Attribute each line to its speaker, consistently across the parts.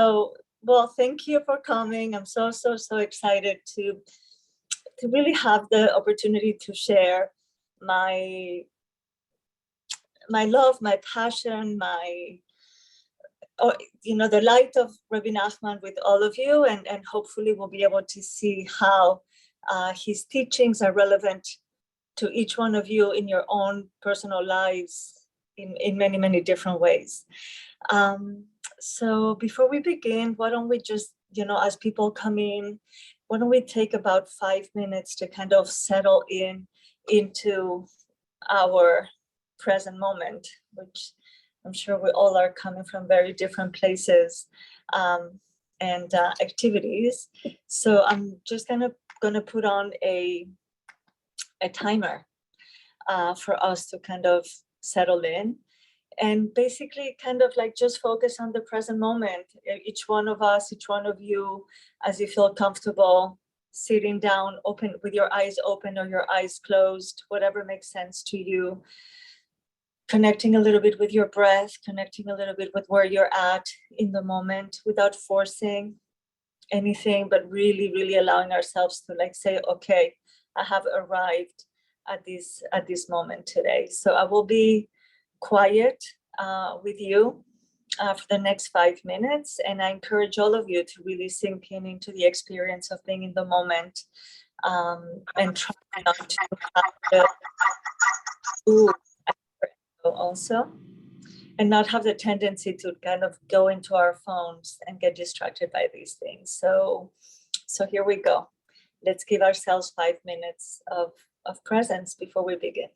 Speaker 1: So, well, thank you for coming. I'm so excited to really have the opportunity to share my my love, my passion, the light of Rebbe Nachman with all of you, and hopefully we'll be able to see how his teachings are relevant to each one of you in your own personal lives in many different ways. So before we begin, why don't we just, as people come in, why don't we take about 5 minutes to kind of settle into our present moment, which I'm sure we all are coming from very different places and activities. So I'm just gonna put on a timer for us to kind of settle in and basically kind of like just focus on the present moment. Each one of us, each one of you, as you feel comfortable, sitting down, open with your eyes open or your eyes closed, whatever makes sense to you. Connecting a little bit with your breath, connecting a little bit with where you're at in the moment without forcing anything, but really allowing ourselves to like say, okay, I have arrived at this moment today. So I will be quiet with you for the next 5 minutes, and I encourage all of you to really sink into the experience of being in the moment and try not to have the also, and not have the tendency to kind of go into our phones and get distracted by these things. So here we go. Let's give ourselves 5 minutes of presence before we begin.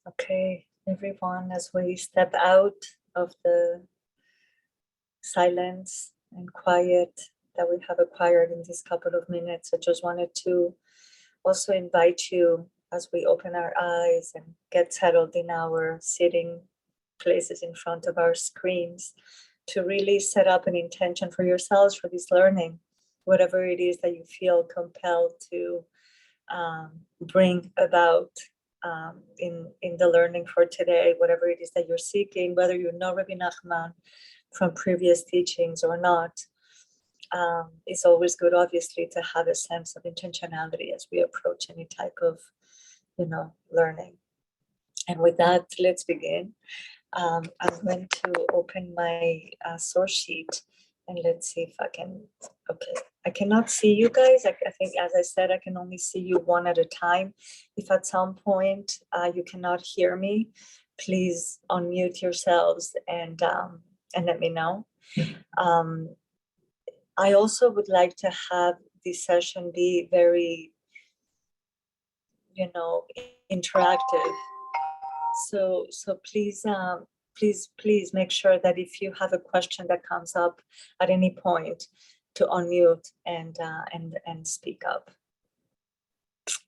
Speaker 1: Okay, everyone, as we step out of the silence and quiet that we have acquired in these couple of minutes, I just wanted to also invite you, as we open our eyes and get settled in our sitting places in front of our screens, to really set up an intention for yourselves for this learning, whatever it is that you feel compelled to bring about in the learning for today, whatever it is that you're seeking, whether you know Rebbe Nachman from previous teachings or not. It's always good, obviously, to have a sense of intentionality as we approach any type of, learning. And with that, let's begin. I'm going to open my source sheet and let's see if I can, okay. I cannot see you guys. I think, as I said, I can only see you one at a time. If at some point you cannot hear me, please unmute yourselves and let me know. I also would like to have this session be very, interactive. So please, please make sure that if you have a question that comes up at any point, to unmute and speak up.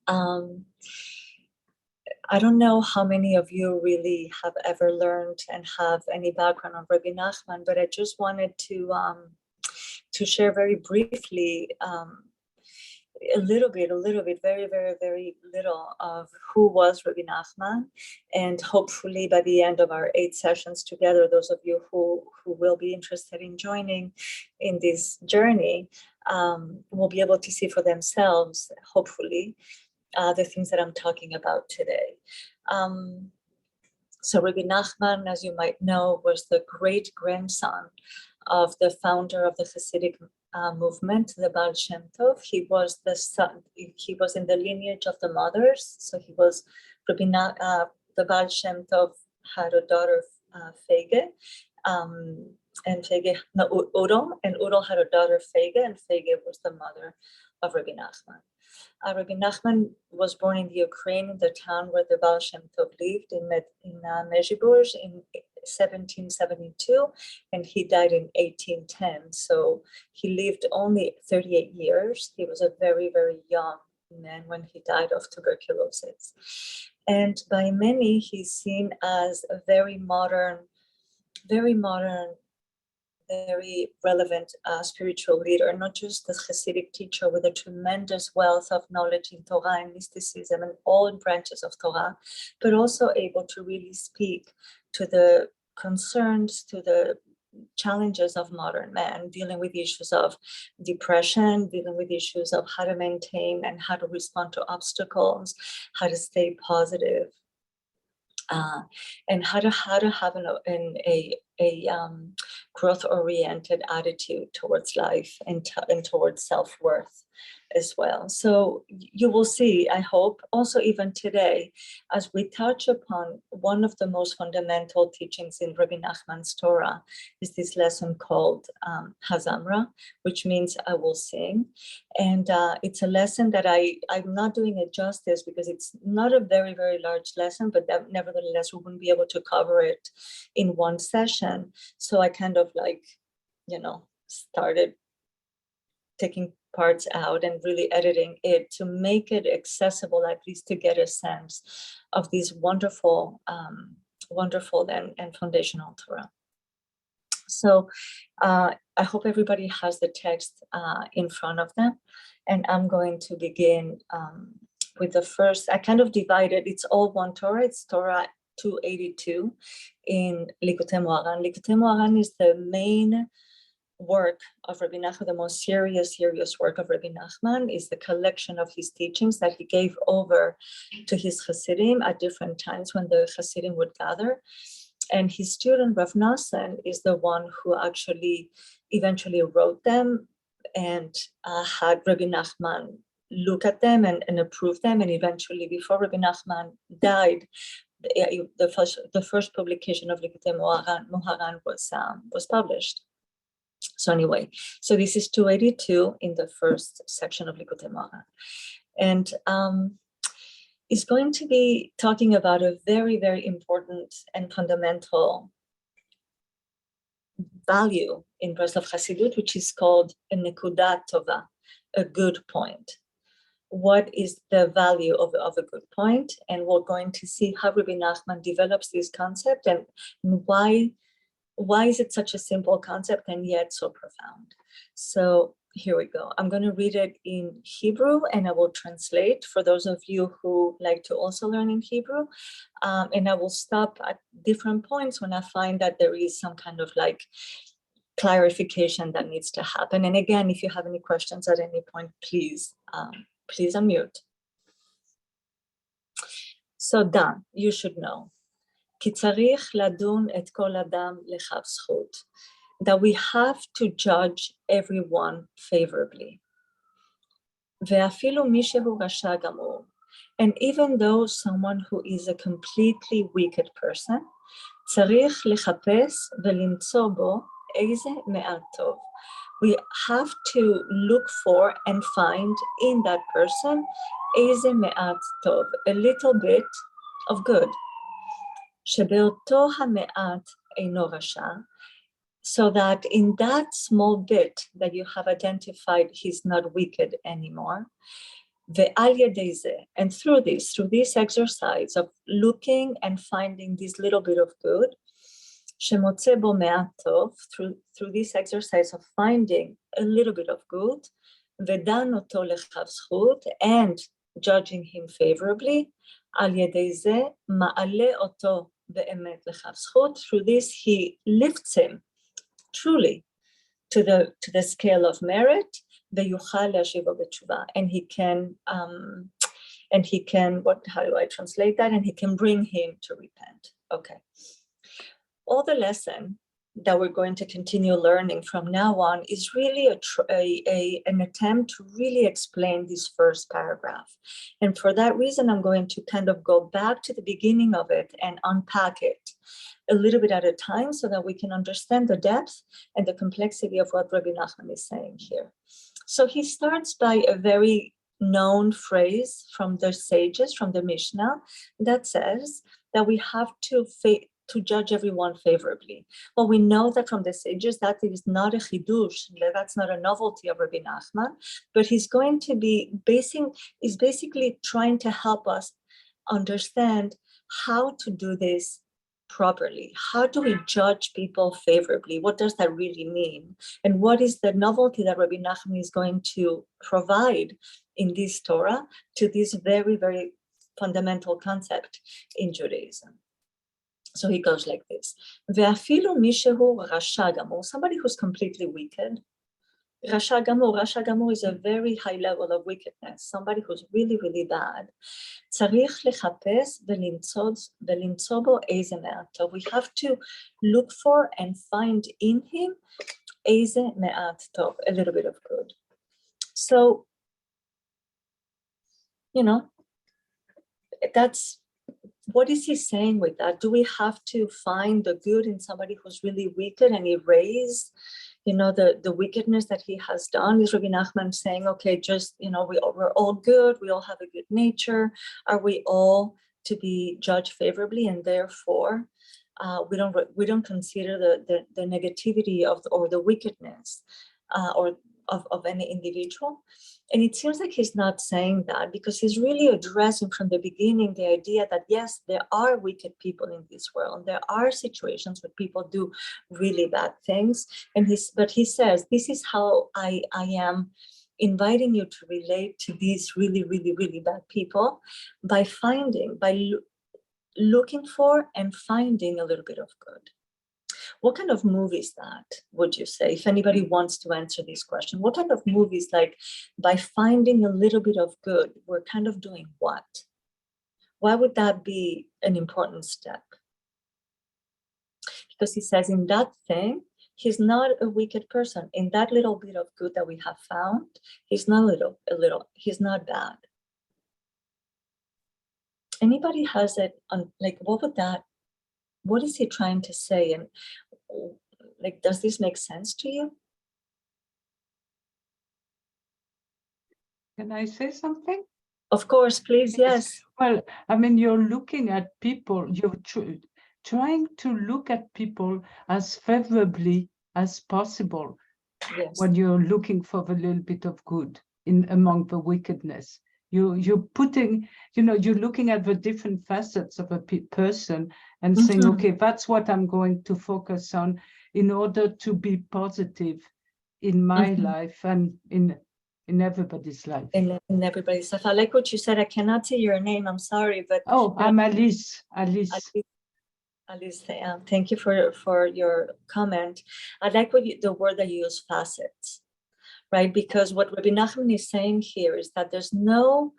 Speaker 1: I don't know how many of you really have ever learned and have any background on Rebbe Nachman, but I just wanted to share very briefly a little bit, very, very, very little of who was Rebbe Nachman. And hopefully by the end of our 8 sessions together, those of you who will be interested in joining in this journey will be able to see for themselves, hopefully, the things that I'm talking about today. So Rebbe Nachman, as you might know, was the great-grandson of the founder of the Hasidic movement, the Baal Shem Tov. He was the son. He was in the lineage of the mothers. So he was the Baal Shem Tov had a daughter, Fege, and Fege, no, Udal, and Udal had a daughter, Fege, and Fege was the mother of Rebbe Nachman. Rebbe Nachman was born in the Ukraine, in the town where the Baal Shem Tov lived, in Mezhibuzh, in 1772, and he died in 1810. So he lived only 38 years. He was a very, very young man when he died of tuberculosis. And by many, he's seen as a very modern, very relevant spiritual leader, not just a Hasidic teacher with a tremendous wealth of knowledge in Torah and mysticism and all branches of Torah, but also able to really speak to the concerns, to the challenges of modern man, dealing with issues of depression, dealing with issues of how to maintain and how to respond to obstacles, how to stay positive, and how to have a growth-oriented attitude towards life and towards self-worth as well. So you will see, I hope, also even today, as we touch upon one of the most fundamental teachings in Rebbe Nachman's Torah, is this lesson called Hazamra, which means I will sing. And it's a lesson that I'm not doing it justice because it's not a very, very large lesson, but that nevertheless we wouldn't be able to cover it in one session. So I kind of started taking parts out and really editing it to make it accessible, at least to get a sense of these wonderful and foundational Torah. So I hope everybody has the text in front of them. And I'm going to begin with the first. I kind of divided, it's all one Torah. It's Torah 282 in Likutei Moharan. Likutei Moharan is the main work of Rebbe Nachman, the most serious work of Rebbe Nachman, is the collection of his teachings that he gave over to his Hasidim at different times when the Hasidim would gather. And his student, Rav Nosson, is the one who actually eventually wrote them and had Rebbe Nachman look at them and approve them. And eventually, before Rebbe Nachman died, the first publication of Likutei Moharan was published. So anyway, so this is 282 in the first section of Likutei Moharan. And is going to be talking about a very, very important and fundamental value in Breslov Hasidut, which is called a nekudat tova, a good point. What is the value of a good point? And we're going to see how Rebbe Nachman develops this concept and why is it such a simple concept and yet so profound. So here we go. I'm going to read it in Hebrew and I will translate for those of you who like to also learn in Hebrew. And I will stop at different points when I find that there is some kind of like clarification that needs to happen. And again, if you have any questions at any point, please unmute. So Dan, you should know. כי צריך לדון את כל אדם לכף זכות. That we have to judge everyone favorably. ואפילו מי שהוא רשע גמור. And even though someone who is a completely wicked person, צריך לחפש ולמצוא בו איזה מעט טוב. We have to look for and find in that person איזה מעט טוב, a little bit of good. שבאותו המעט אינו רשע, so that in that small bit that you have identified he's not wicked anymore, ועל ידי זה, and through this exercise of looking and finding this little bit of good, שמוצא בו מעט טוב, through this exercise of finding a little bit of good, ודן אותו לכף זכות, and judging him favorably, על ידי זה מעלה אותו באמת לכף זכות, through this he lifts him truly to the scale of merit, ויוכל להשיבו בתשובה, and he can, how do I translate that? And he can bring him to repent. Okay. All the lesson that we're going to continue learning from now on is really an attempt to really explain this first paragraph. And for that reason, I'm going to kind of go back to the beginning of it and unpack it a little bit at a time so that we can understand the depth and the complexity of what Rebbe Nachman is saying here. So he starts by a very known phrase from the sages, from the Mishnah, that says that we have to judge everyone favorably. Well, we know that from the sages that is not a chidush, that's not a novelty of Rebbe Nachman, but he's going to be basically trying to help us understand how to do this properly. How do we judge people favorably? What does that really mean? And what is the novelty that Rebbe Nachman is going to provide in this Torah to this very, very fundamental concept in Judaism? So he goes like this. ואפילו מישהו רשע גמור, somebody who's completely wicked. רשע גמור is a very high level of wickedness, somebody who's really, really bad. צריך לחפש ולמצוא בו איזה מעט טוב. We have to look for and find in him איזה מעט טוב, a little bit of good. So, that's, what is he saying with that? Do we have to find the good in somebody who's really wicked and erase, the wickedness that he has done? Is Rebbe Nachman saying, okay, just, we're all good, we all have a good nature. Are we all to be judged favorably, and therefore we don't consider the negativity or the wickedness of any individual? And it seems like he's not saying that, because he's really addressing from the beginning the idea that, yes, there are wicked people in this world. There are situations where people do really bad things. But he says, this is how I am inviting you to relate to these really, really, really bad people by looking for and finding a little bit of good. What kind of movie is that, would you say? If anybody wants to answer this question, what kind of movie is like, by finding a little bit of good, we're kind of doing what? Why would that be an important step? Because he says in that thing, he's not a wicked person. In that little bit of good that we have found, he's not he's not bad. Anybody has it on, like, what is he trying to say? And like, does this make sense to you?
Speaker 2: Can I say something?
Speaker 1: Of course, please, yes.
Speaker 2: Well, I mean, you're looking at people, you're trying to look at people as favorably as possible
Speaker 1: Yes.
Speaker 2: when you're looking for a little bit of good in among the wickedness. You're putting, you're looking at the different facets of a person and saying, okay, that's what I'm going to focus on in order to be positive in my life and in everybody's life.
Speaker 1: In everybody's life. I like what you said. I cannot say your name. I'm sorry, but
Speaker 2: I'm Alice. Alice.
Speaker 1: Thank you for your comment. I like the word that you use, facets, right? Because what Rebbe Nachman is saying here is that there's no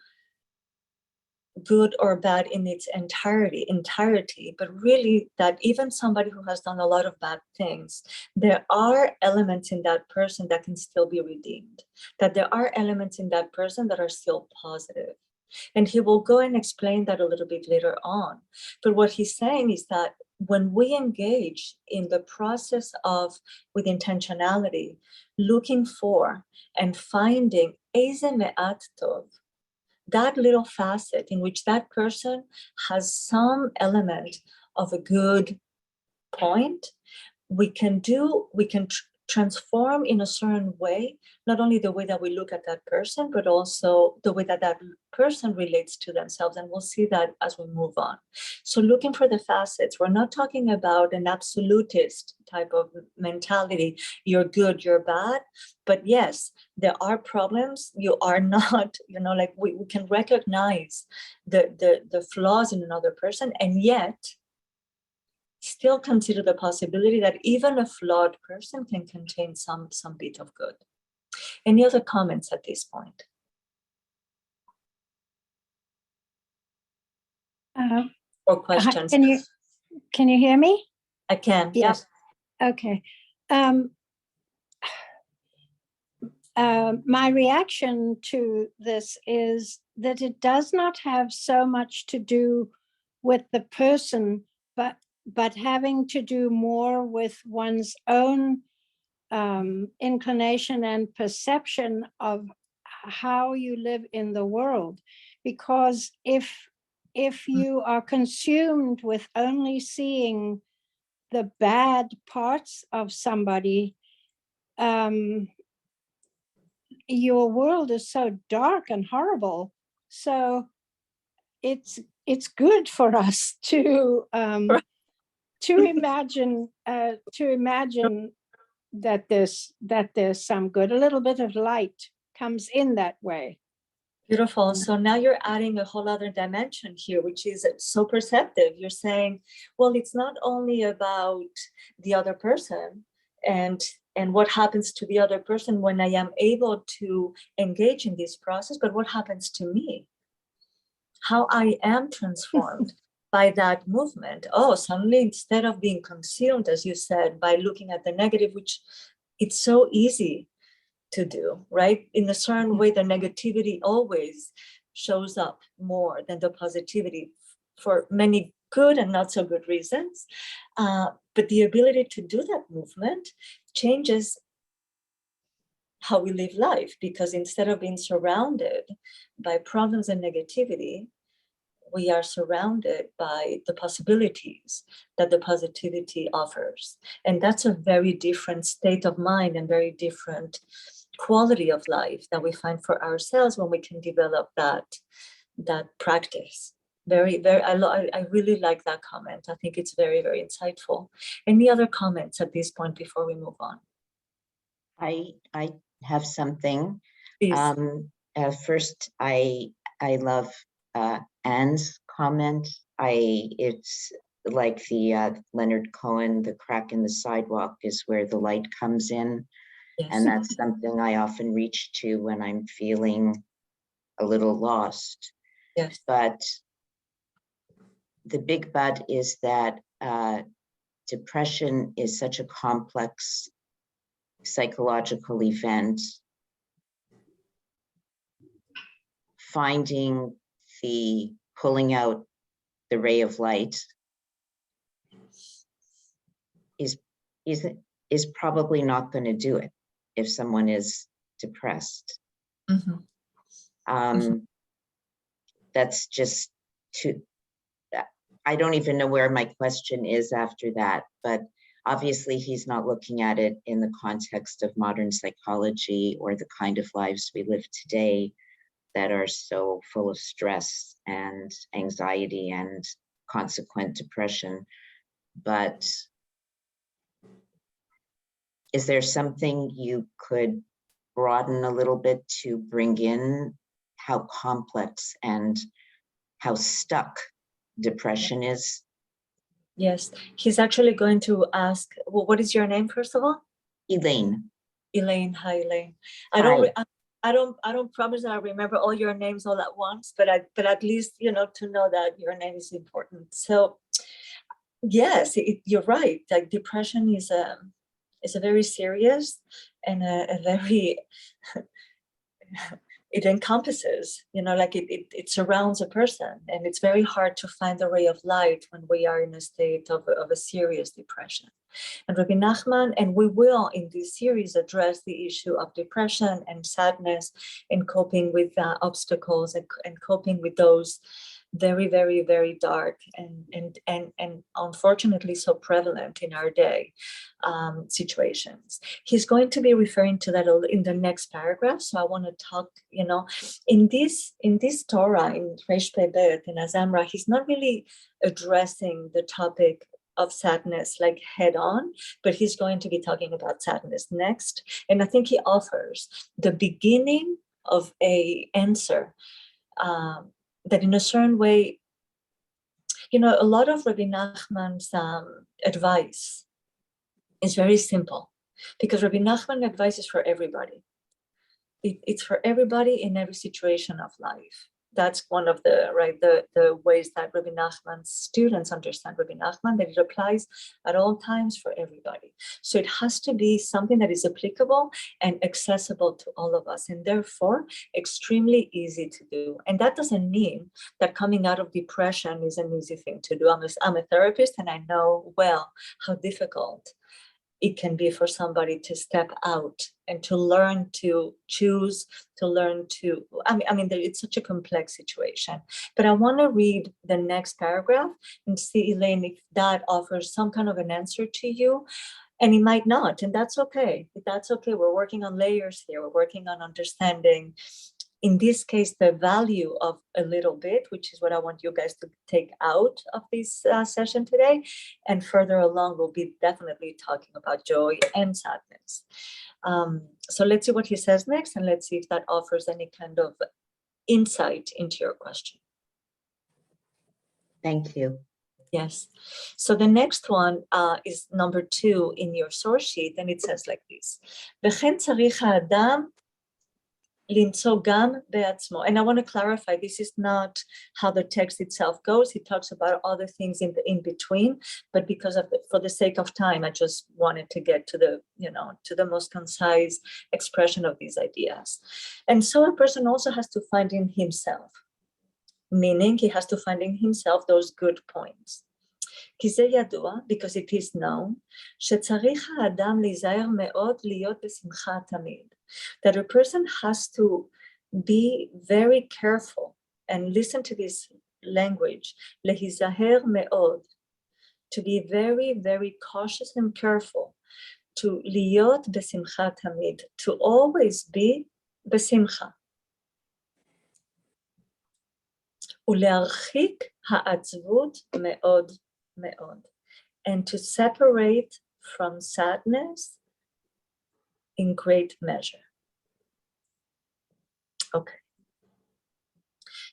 Speaker 1: good or bad in its entirety, but really that even somebody who has done a lot of bad things, there are elements in that person that can still be redeemed, that there are elements in that person that are still positive. And he will go and explain that a little bit later on. But what he's saying is that when we engage in the process of, with intentionality, looking for and finding Eze me'at tov, that little facet in which that person has some element of a good point, we can transform in a certain way, not only the way that we look at that person, but also the way that that person relates to themselves. And we'll see that as we move on. So looking for the facets, we're not talking about an absolutist type of mentality. You're good, you're bad. But yes, there are problems. You are not, like we can recognize the flaws in another person, and yet still consider the possibility that even a flawed person can contain some bit of good. Any other comments at this point? Or questions?
Speaker 3: Can you hear me?
Speaker 1: I can.
Speaker 3: Yes. Yep. Okay. My reaction to this is that it does not have so much to do with the person, but having to do more with one's own inclination and perception of how you live in the world. Because if you are consumed with only seeing the bad parts of somebody, your world is so dark and horrible. So it's good for us to imagine that there's some good, a little bit of light comes in that way.
Speaker 1: Beautiful. So now you're adding a whole other dimension here, which is so perceptive. You're saying, well, it's not only about the other person and what happens to the other person when I am able to engage in this process, but what happens to me? How I am transformed by that movement. Oh, suddenly instead of being consumed, as you said, by looking at the negative, which it's so easy to do, right? In a certain way, the negativity always shows up more than the positivity for many good and not so good reasons. But the ability to do that movement changes how we live life, because instead of being surrounded by problems and negativity, we are surrounded by the possibilities that the positivity offers. And that's a very different state of mind and very different quality of life that we find for ourselves when we can develop that practice. Very, very, I really like that comment. I think it's very, very insightful. Any other comments at this point before we move on?
Speaker 4: I have something.
Speaker 1: Please.
Speaker 4: First, I love Anne's comment. It's like the Leonard Cohen, the crack in the sidewalk is where the light comes in. Yes. And that's something I often reach to when I'm feeling a little lost.
Speaker 1: Yes.
Speaker 4: But the big but is that depression is such a complex psychological event. Finding pulling out the ray of light is probably not going to do it if someone is depressed. Mm-hmm. that's just too, I don't even know where my question is after that, but obviously he's not looking at it in the context of modern psychology or the kind of lives we live today that are so full of stress and anxiety and consequent depression. But is there something you could broaden a little bit to bring in how complex and how stuck depression is?
Speaker 1: Yes, he's actually going to ask, well, what is your name, first of all?
Speaker 4: Elaine.
Speaker 1: Elaine. Hi, Elaine.
Speaker 4: Hi.
Speaker 1: I don't promise that I remember all your names all at once, but at least, to know that your name is important. So yes, you're right. Like depression is a very serious and a very it encompasses, like it surrounds a person, and it's very hard to find the ray of light when we are in a state of a serious depression. And Rebbe Nachman, and we will in this series address the issue of depression and sadness and coping with obstacles and coping with those very, very, very dark and unfortunately so prevalent in our day situations. He's going to be referring to that in the next paragraph. So I want to talk, in this Torah, in Reish Pei Bet, in Azamra, he's not really addressing the topic of sadness like head on, but he's going to be talking about sadness next. And I think he offers the beginning of a answer that in a certain way, a lot of Rabbi Nachman's advice is very simple, because Rabbi Nachman's advice is for everybody. It's for everybody in every situation of life. That's one of the ways that Rebbe Nachman's students understand Rebbe Nachman, that it applies at all times for everybody. So it has to be something that is applicable and accessible to all of us, and therefore extremely easy to do. And that doesn't mean that coming out of depression is an easy thing to do. I'm a therapist, and I know well how difficult it can be for somebody to step out and to learn to choose, to learn to, it's such a complex situation. But I want to read the next paragraph and see, Elaine, if that offers some kind of an answer to you. And it might not, and that's okay. That's okay. We're working on layers here. We're working on understanding, in this case, the value of a little bit, which is what I want you guys to take out of this session today. And further along, we'll be definitely talking about joy and sadness. So let's see what he says next, and let's see if that offers any kind of insight into your question.
Speaker 4: Thank you.
Speaker 1: Yes. So the next one is number 2 in your source sheet, and it says like this: "V'chen tzarich ha'adam lמצוא גם בעצמו." And I want to clarify, this is not how the text itself goes. He talks about other things in between, but because of for the sake of time, I just wanted to get to the most concise expression of these ideas. And so a person also has to find in himself, meaning he has to find in himself those good points. כי זה ידוע, because it is known, שצריך האדם להיזהר מאוד להיות בשמחה תמיד. That a person has to be very careful, and listen to this language, להיזהר מאוד, to be very, very cautious and careful, to להיות בשמחה תמיד, to always be בשמחה. ולהרחיק העצבות מאוד מאוד, and to separate from sadness in great measure. Okay.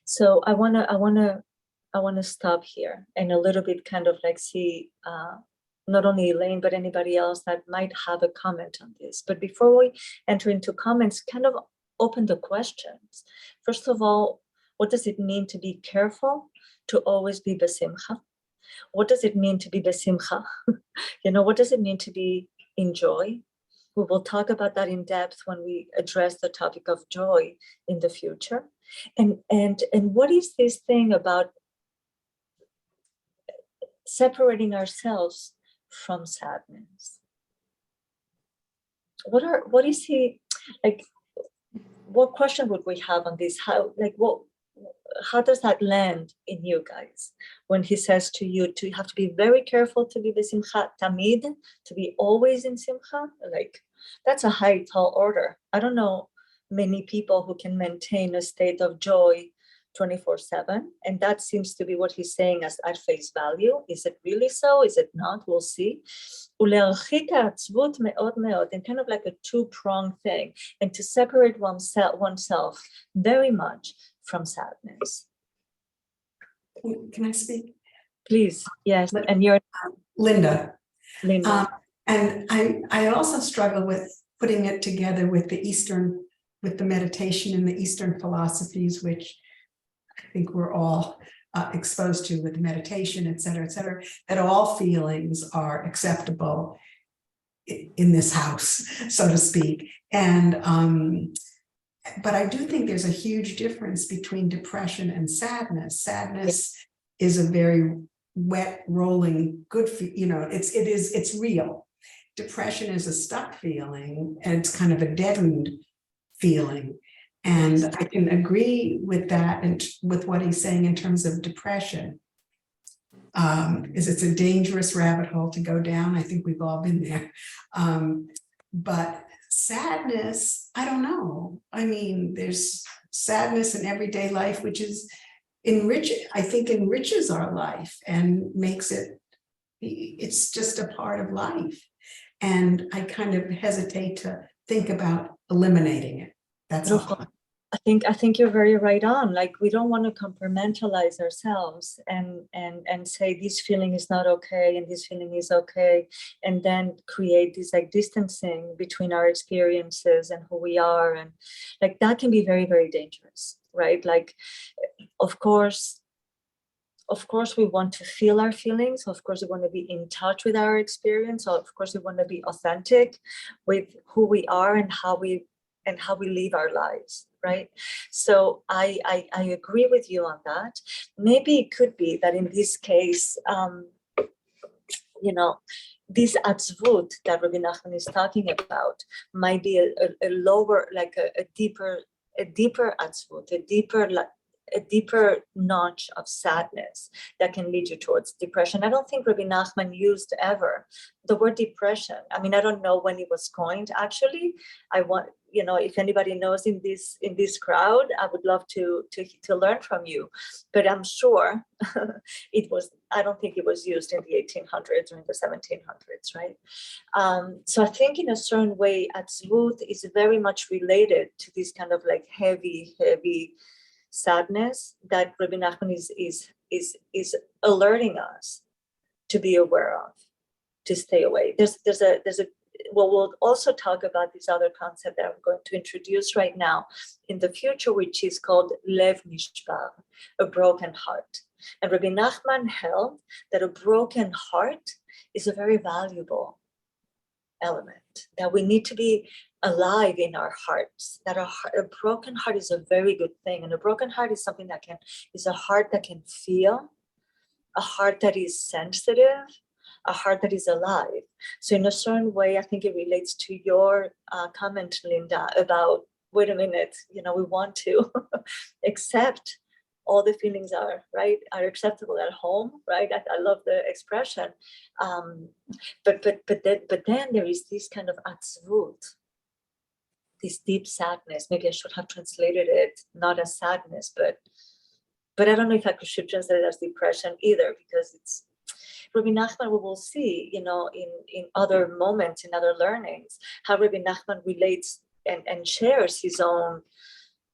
Speaker 1: So I wanna stop here and a little bit kind of like see not only Elaine but anybody else that might have a comment on this. But before we enter into comments, kind of open the questions. First of all, what does it mean to be careful, to always be besimcha? What does it mean to be besimcha? What does it mean to be in joy? We will talk about that in depth when we address the topic of joy in the future. And what is this thing about separating ourselves from sadness? What is he like? What question would we have on this? How, like, how does that land in you guys when he says to you to have to be very careful to be besimcha tamid, to be always in simcha? Like, that's a high, tall order. I don't know many people who can maintain a state of joy 24/7, and that seems to be what he's saying as at face value. Is it really so? Is it not? We'll see. And kind of like a two-pronged thing, and to separate oneself very much from sadness.
Speaker 5: Can I speak?
Speaker 1: Please, yes, and you're
Speaker 5: Linda.
Speaker 1: Linda.
Speaker 5: And I also struggle with putting it together with with the meditation and the Eastern philosophies, which I think we're all exposed to with meditation, et cetera, that all feelings are acceptable in this house, so to speak. And but I do think there's a huge difference between depression and sadness. Sadness is a very wet, rolling, good, it's real. Depression is a stuck feeling, and it's kind of a deadened feeling. And I can agree with that and with what he's saying in terms of depression. Is it's a dangerous rabbit hole to go down. I think we've all been there. But sadness, I don't know. I mean, there's sadness in everyday life, which is enriches our life and makes it's just a part of life. And I kind of hesitate to think about eliminating it. That's all.
Speaker 1: I think you're very right on. Like, we don't want to compartmentalize ourselves and say this feeling is not okay and this feeling is okay, and then create this like distancing between our experiences and who we are, and like that can be very, very dangerous, right? Like, of course we want to feel our feelings. Of course we want to be in touch with our experience. Of course we want to be authentic with who we are and how we live our lives, right? So I agree with you on that. Maybe it could be that in this case, this atzvut that Rabbi Nachman is talking about might be a lower, like a deeper atzvut, a deeper notch of sadness that can lead you towards depression. I don't think Rabbi Nachman used ever the word depression. I mean, I don't know when it was coined. Actually, I want, if anybody knows in this crowd, I would love to learn from you. But I'm sure I don't think it was used in the 1800s or in the 1700s, right? So I think in a certain way, atzvut is very much related to this kind of like heavy sadness that Rabbi Nachman is alerting us to be aware of, to stay away. We'll also talk about this other concept that I'm going to introduce right now in the future, which is called lev nishbar, a broken heart. And Rabbi Nachman held that a broken heart is a very valuable element, that we need to be alive in our hearts, that a broken heart is a very good thing. And a broken heart is something is a heart that can feel, a heart that is sensitive, a heart that is alive. So in a certain way, I think it relates to your comment, Linda, about, wait a minute, we want to accept all the feelings are acceptable at home, right? I love the expression. But then there is this kind of atzvut, this deep sadness. Maybe I should have translated it not as sadness, but I don't know if I should translate it as depression either, because it's Rabbi Nachman. We will see, in other moments, in other learnings, how Rabbi Nachman relates and shares his own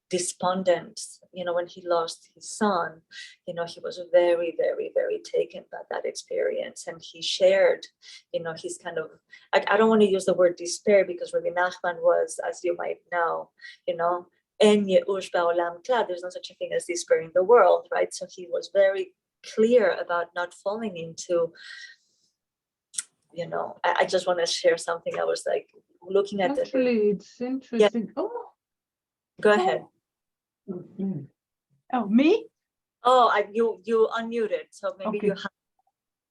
Speaker 1: despondence. When he lost his son, he was very, very, very taken by that experience, and he shared, his kind of, I don't want to use the word despair, because Rabbi Nachman was, as you might know, en yeush ba'olam klal, there's no such a thing as despair in the world, right? So he was very clear about not falling into, I just want to share something. I was like looking at
Speaker 2: Actually, it's interesting.
Speaker 1: Yeah.
Speaker 2: Oh,
Speaker 1: Go ahead.
Speaker 2: Oh, me?
Speaker 1: Oh, you unmuted, so maybe
Speaker 2: Okay.
Speaker 1: you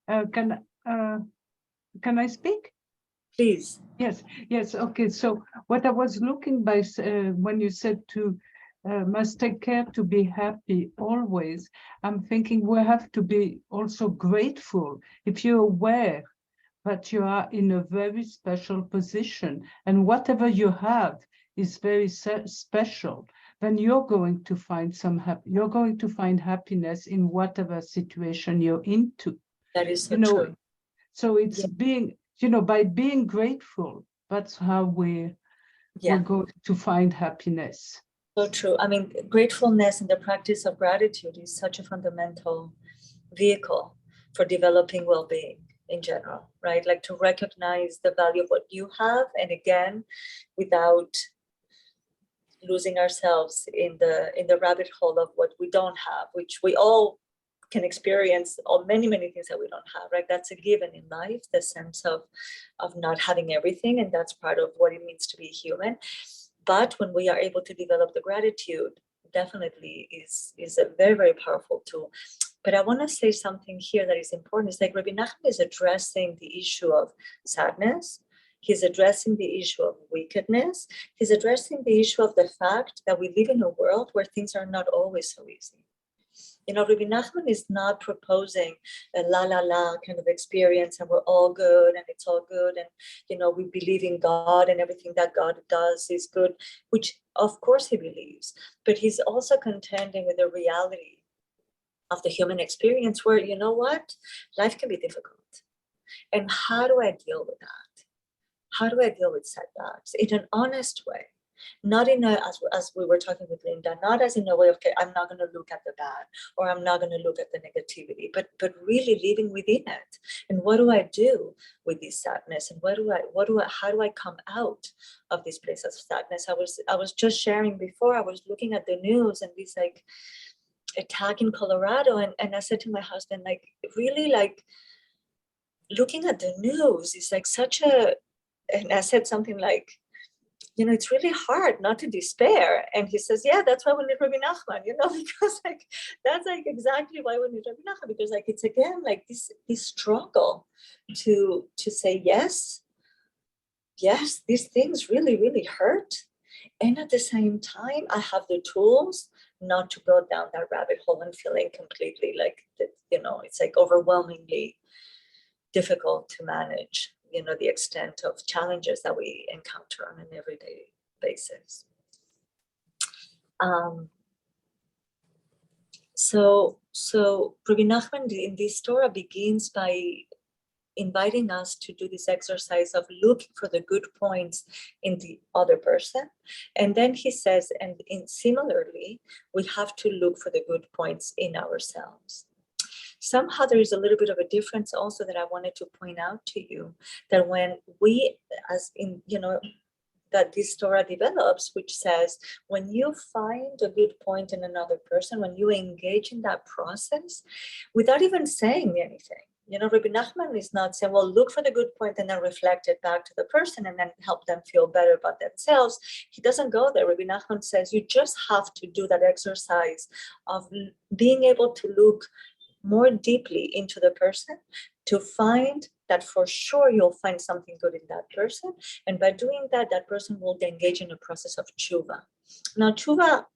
Speaker 1: have.
Speaker 2: Can I speak?
Speaker 1: Please.
Speaker 2: Yes. Okay. So what I was looking by when you said to must take care to be happy always, I'm thinking we have to be also grateful. If you're aware that you are in a very special position and whatever you have is very special, then you're going to find you're going to find happiness in whatever situation you're into.
Speaker 1: That is so
Speaker 2: You know,
Speaker 1: true.
Speaker 2: so it's being, by being grateful, that's how we're going to find happiness.
Speaker 1: So true. I mean, gratefulness and the practice of gratitude is such a fundamental vehicle for developing well-being in general, right? Like to recognize the value of what you have, and again, without losing ourselves in the rabbit hole of what we don't have, which we all can experience, or many things that we don't have, right? That's a given in life, the sense of not having everything, and that's part of what it means to be human. But when we are able to develop the gratitude, definitely is a very powerful tool. But I want to say something here that is important. It's like Rebbe Nachman is addressing the issue of sadness. He's addressing the issue of wickedness. He's addressing the issue of the fact that we live in a world where things are not always so easy. Rebbe Nachman is not proposing a la kind of experience and we're all good and it's all good and, we believe in God and everything that God does is good, which of course he believes, but he's also contending with the reality of the human experience where, you know what, life can be difficult. And how do I deal with that? How do I deal with setbacks in an honest way? Not in a, as we were talking with Linda, not as in a way of, okay, I'm not going to look at the bad or I'm not going to look at the negativity, but really living within it. And what do I do with this sadness? And how do I come out of this place of sadness? I was just sharing before, I was looking at the news and this like attack in Colorado. And I said to my husband, like, really like looking at the news is like such a, and I said something like, it's really hard not to despair. And he says, yeah, that's why we need Rebbe Nachman, because like, that's like exactly why we need Rebbe Nachman, because like, it's again, like this struggle to say, yes, these things really hurt. And at the same time, I have the tools not to go down that rabbit hole and feeling completely like, it's like overwhelmingly difficult to manage, the extent of challenges that we encounter on an everyday basis. So Rebbe Nachman in this Torah begins by inviting us to do this exercise of looking for the good points in the other person. And then he says, and similarly, we have to look for the good points in ourselves. Somehow there is a little bit of a difference also that I wanted to point out to you, that when we, as in, that this Torah develops, which says, when you find a good point in another person, when you engage in that process, without even saying anything, Rebbe Nachman is not saying, well, look for the good point and then reflect it back to the person and then help them feel better about themselves. He doesn't go there. Rebbe Nachman says, you just have to do that exercise of being able to look more deeply into the person to find that for sure you'll find something good in that person. And by doing that, that person will engage in a process of tshuva. Now, tshuva,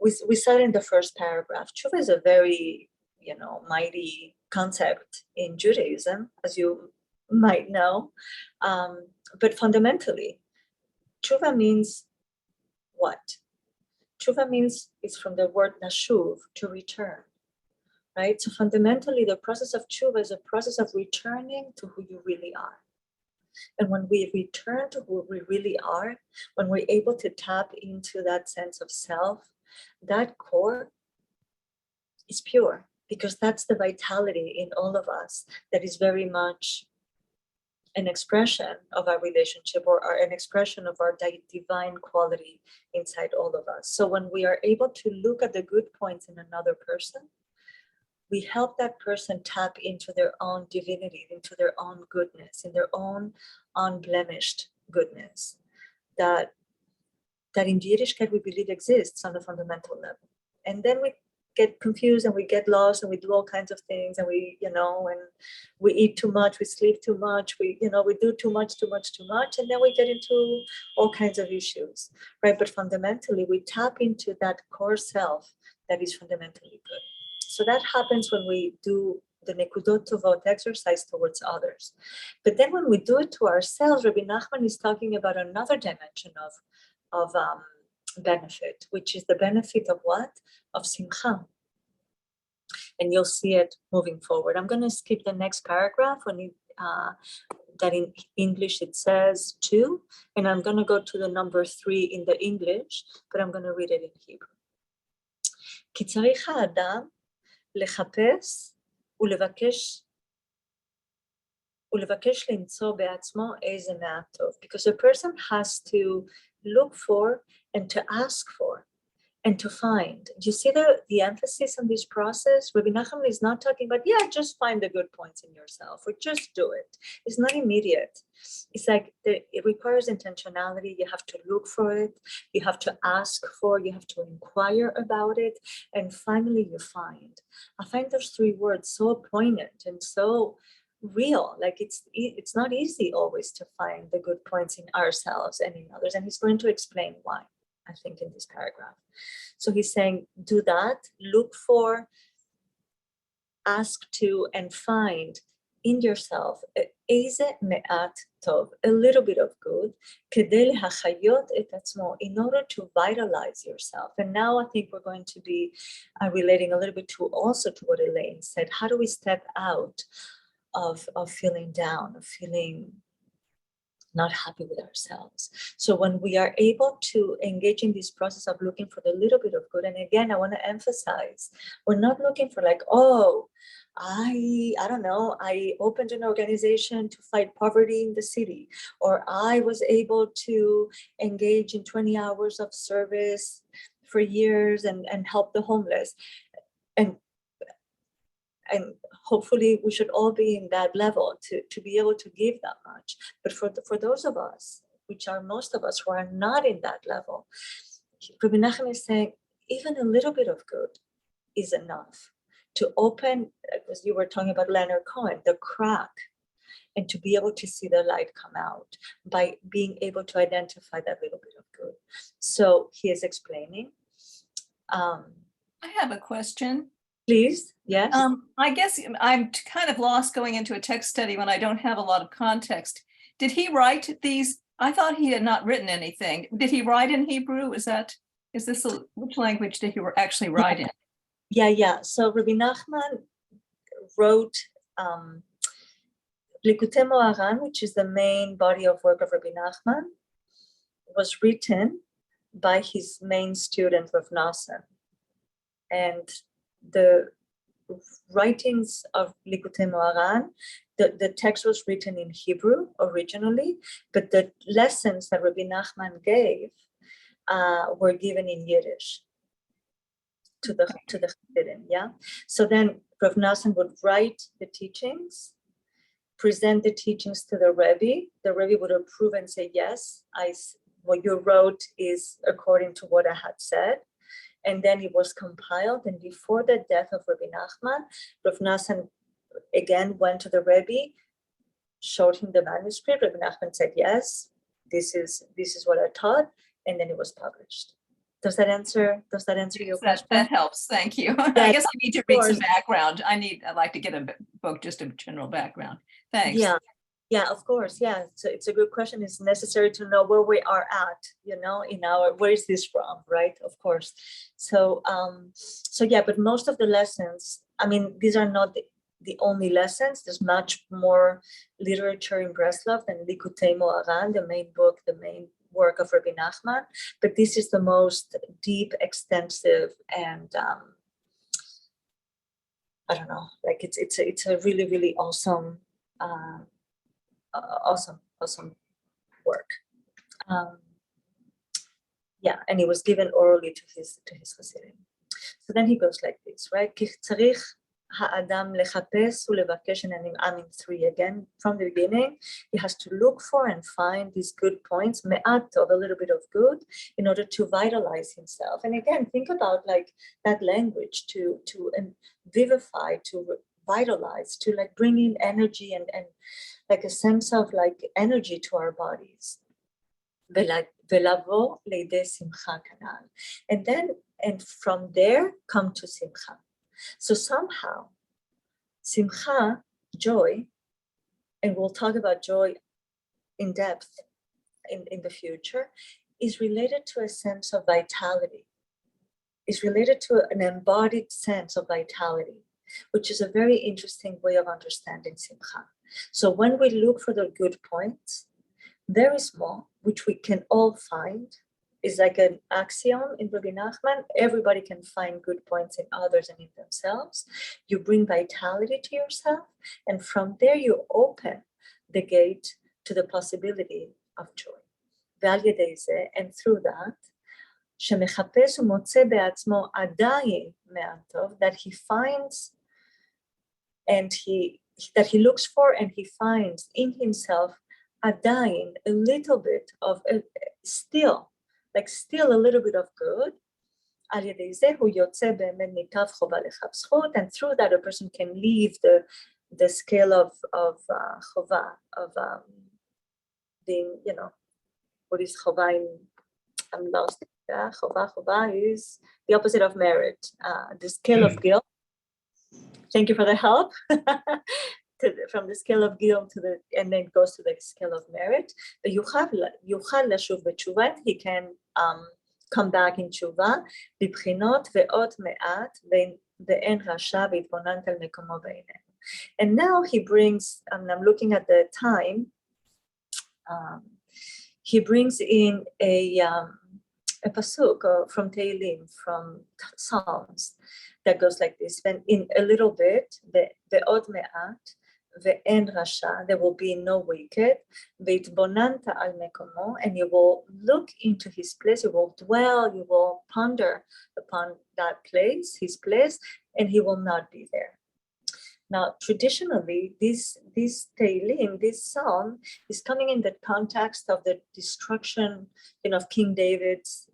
Speaker 1: we said in the first paragraph, tshuva is a very, mighty concept in Judaism, as you might know. But fundamentally, tshuva means what? Tshuva means, it's from the word nashuv, to return. Right? So fundamentally, the process of tshuva is a process of returning to who you really are. And when we return to who we really are, when we're able to tap into that sense of self, that core is pure, because that's the vitality in all of us that is very much an expression of our relationship or an expression of our divine quality inside all of us. So when we are able to look at the good points in another person, we help that person tap into their own divinity, into their own goodness, in their own unblemished goodness that in Yiddishkeit we believe exists on a fundamental level. And then get confused and we get lost and we do all kinds of things, and we, you know, and we eat too much, we sleep too much, we, you know, we do too much, and then we get into all kinds of issues, right? But fundamentally, we tap into that core self that is fundamentally good. So that happens when we do the Nekudot Tovot exercise towards others. But then when we do it to ourselves, Rabbi Nachman is talking about another dimension of benefit, which is the benefit of what? Of simcha. And you'll see it moving forward. I'm going to skip the next paragraph when that in English it says 2, and I'm going to go to the number 3 in the English, but I'm going to read it in Hebrew. כי צריך האדם לחפש ולבקש למצוא בעצמו איזה מעט טוב, because a person has to look for and to ask for and to find. Do you see the emphasis on this process? Rabbi Nachman is not talking about, yeah, just find the good points in yourself or just do it. It's not immediate. It's like it requires intentionality. You have to look for it. You have to ask for, you have to inquire about it. And finally you find. I find those 3 words so poignant and so real. Like it's not easy always to find the good points in ourselves and in others. And he's going to explain why, I think, in this paragraph. So he's saying, do that, look for, ask to, and find in yourself איזה מעט טוב, a little bit of good, כדי להחיות את עצמו, in order to vitalize yourself. And now I think we're going to be relating a little bit to also to what Elaine said. How do we step out of feeling down, of feeling not happy with ourselves? So when we are able to engage in this process of looking for the little bit of good, and again, I want to emphasize, we're not looking for like, oh, I don't know, I opened an organization to fight poverty in the city, or I was able to engage in 20 hours of service for years and help the homeless. And hopefully we should all be in that level to be able to give that much. But for those of us, which are most of us who are not in that level, Rebbe Nachman is saying even a little bit of good is enough to open, as you were talking about Leonard Cohen, the crack, and to be able to see the light come out by being able to identify that little bit of good. So he is explaining.
Speaker 6: I have a question.
Speaker 1: Please, yes.
Speaker 6: I guess I'm kind of lost going into a text study when I don't have a lot of context. Did he write these? I thought he had not written anything. Did he write in Hebrew? Which language did he actually write in?
Speaker 1: Yeah. So Rabbi Nachman wrote Likutei Moharan, which is the main body of work of Rabbi Nachman, was written by his main student, Rav Nosson. And the writings of Likutei Moharan, the text was written in Hebrew originally, but the lessons that Rabbi Nachman gave were given in Yiddish to the Chassidim, yeah? So then Rav Nosson would write the teachings, present the teachings to the Rebbe. The Rebbe would approve and say, yes, what you wrote is according to what I had said. And then it was compiled. And before the death of Rabbi Nachman, Rav Nosson again went to the Rebbe, showed him the manuscript. Rabbi Nachman said, yes, this is what I taught. And then it was published. Does that answer your question?
Speaker 6: That helps. Thank you.
Speaker 1: Yes,
Speaker 6: I guess I need to read some background. I'd like to get a book, just a general background. Thanks.
Speaker 1: Yeah, of course. Yeah, so it's a good question. It's necessary to know where we are at, where is this from, right? Of course. So yeah, but most of the lessons, I mean, these are not the only lessons. There's much more literature in Breslov than Likutei Moharan, the main book, the main work of Rabbi Nachman, but this is the most deep, extensive, and I don't know, like it's a really, really awesome work. Yeah, and it was given orally to his Chassidim. So then he goes like this, right? כי צריך האדם לחפש ולבקש, and I'm in 3 again from the beginning. He has to look for and find these good points, me'at of a little bit of good, in order to vitalize himself. And again, think about like that language to vivify, to vitalize, to like bring in energy and like a sense of like energy to our bodies. ולבוא לידי שמחה כנ"ל. And from there come to simcha. So somehow, simcha, joy, and we'll talk about joy in depth in the future, is related to a sense of vitality. Is related to an embodied sense of vitality, which is a very interesting way of understanding simcha. So when we look for the good points, very small, which we can all find, is like an axiom in Rebbe Nachman. Everybody can find good points in others and in themselves. You bring vitality to yourself, and from there you open the gate to the possibility of joy. And through that, שמחפש ומוצא בעצמו עדיין מהטוב, that he finds and that he looks for and he finds in himself עדיין a little bit of still a little bit of good. על ידי זה הוא יוצא באמת מקו חובה לקו זכות, and through that a person can leave the scale of חובה, of being, you know, what is חובה in, I'm lost. Chova is the opposite of merit. The scale of guilt. Thank you for the help. From the scale of guilt to the, and then goes to the scale of merit. But yuchal לשוב בתשובה, he can come back in תשובה, בבחינות ועוד מעט, ואין רשע והתבוננת על מקומו בעינינו. And now he brings, and I'm looking at the time, he brings in a pasuk from Tehillim, from Psalms, that goes like this. When in a little bit, ve'od me'at, ve'en rasha, there will be no wicked, ve'itbonanta al mekomo, and you will look into his place, you will dwell, you will ponder upon that place, his place, and he will not be there. Now, traditionally, this Tehillim, this psalm, is coming in the context of the destruction, you know, of King David's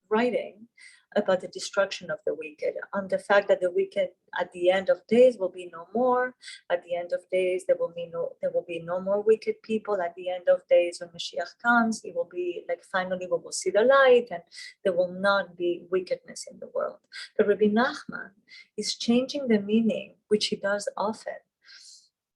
Speaker 1: writing about the destruction of the wicked, on the fact that the wicked at the end of days will be no more. At the end of days, there will be no more wicked people. At the end of days, when Mashiach comes, it will be like finally we will see the light, and there will not be wickedness in the world. But Rabbi Nachman is changing the meaning, which he does often,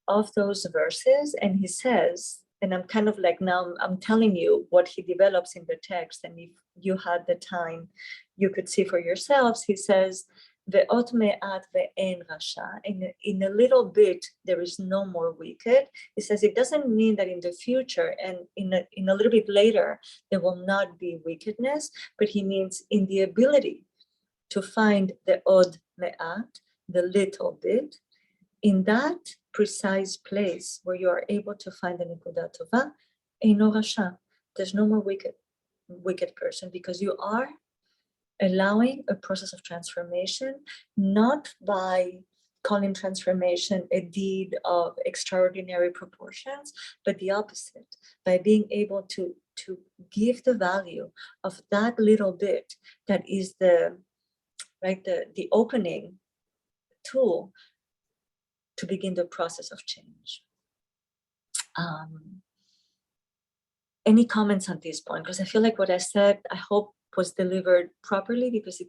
Speaker 1: of those verses, and he says, and I'm kind of like now I'm telling you what he develops in the text, and if you had the time, you could see for yourselves. He says, "Ve'ot me'at ve'en rasha." In a little bit, there is no more wicked. He says it doesn't mean that in the future and in a little bit later there will not be wickedness, but he means in the ability to find the od me'at, the little bit, in that precise place where you are able to find the nekuda tova, eino rasha. There's no more wicked person, because you are allowing a process of transformation, not by calling transformation a deed of extraordinary proportions, but the opposite, by being able to give the value of that little bit that is the opening tool to begin the process of change. Any comments on this point? Because I feel like what I said, I hope was delivered properly, because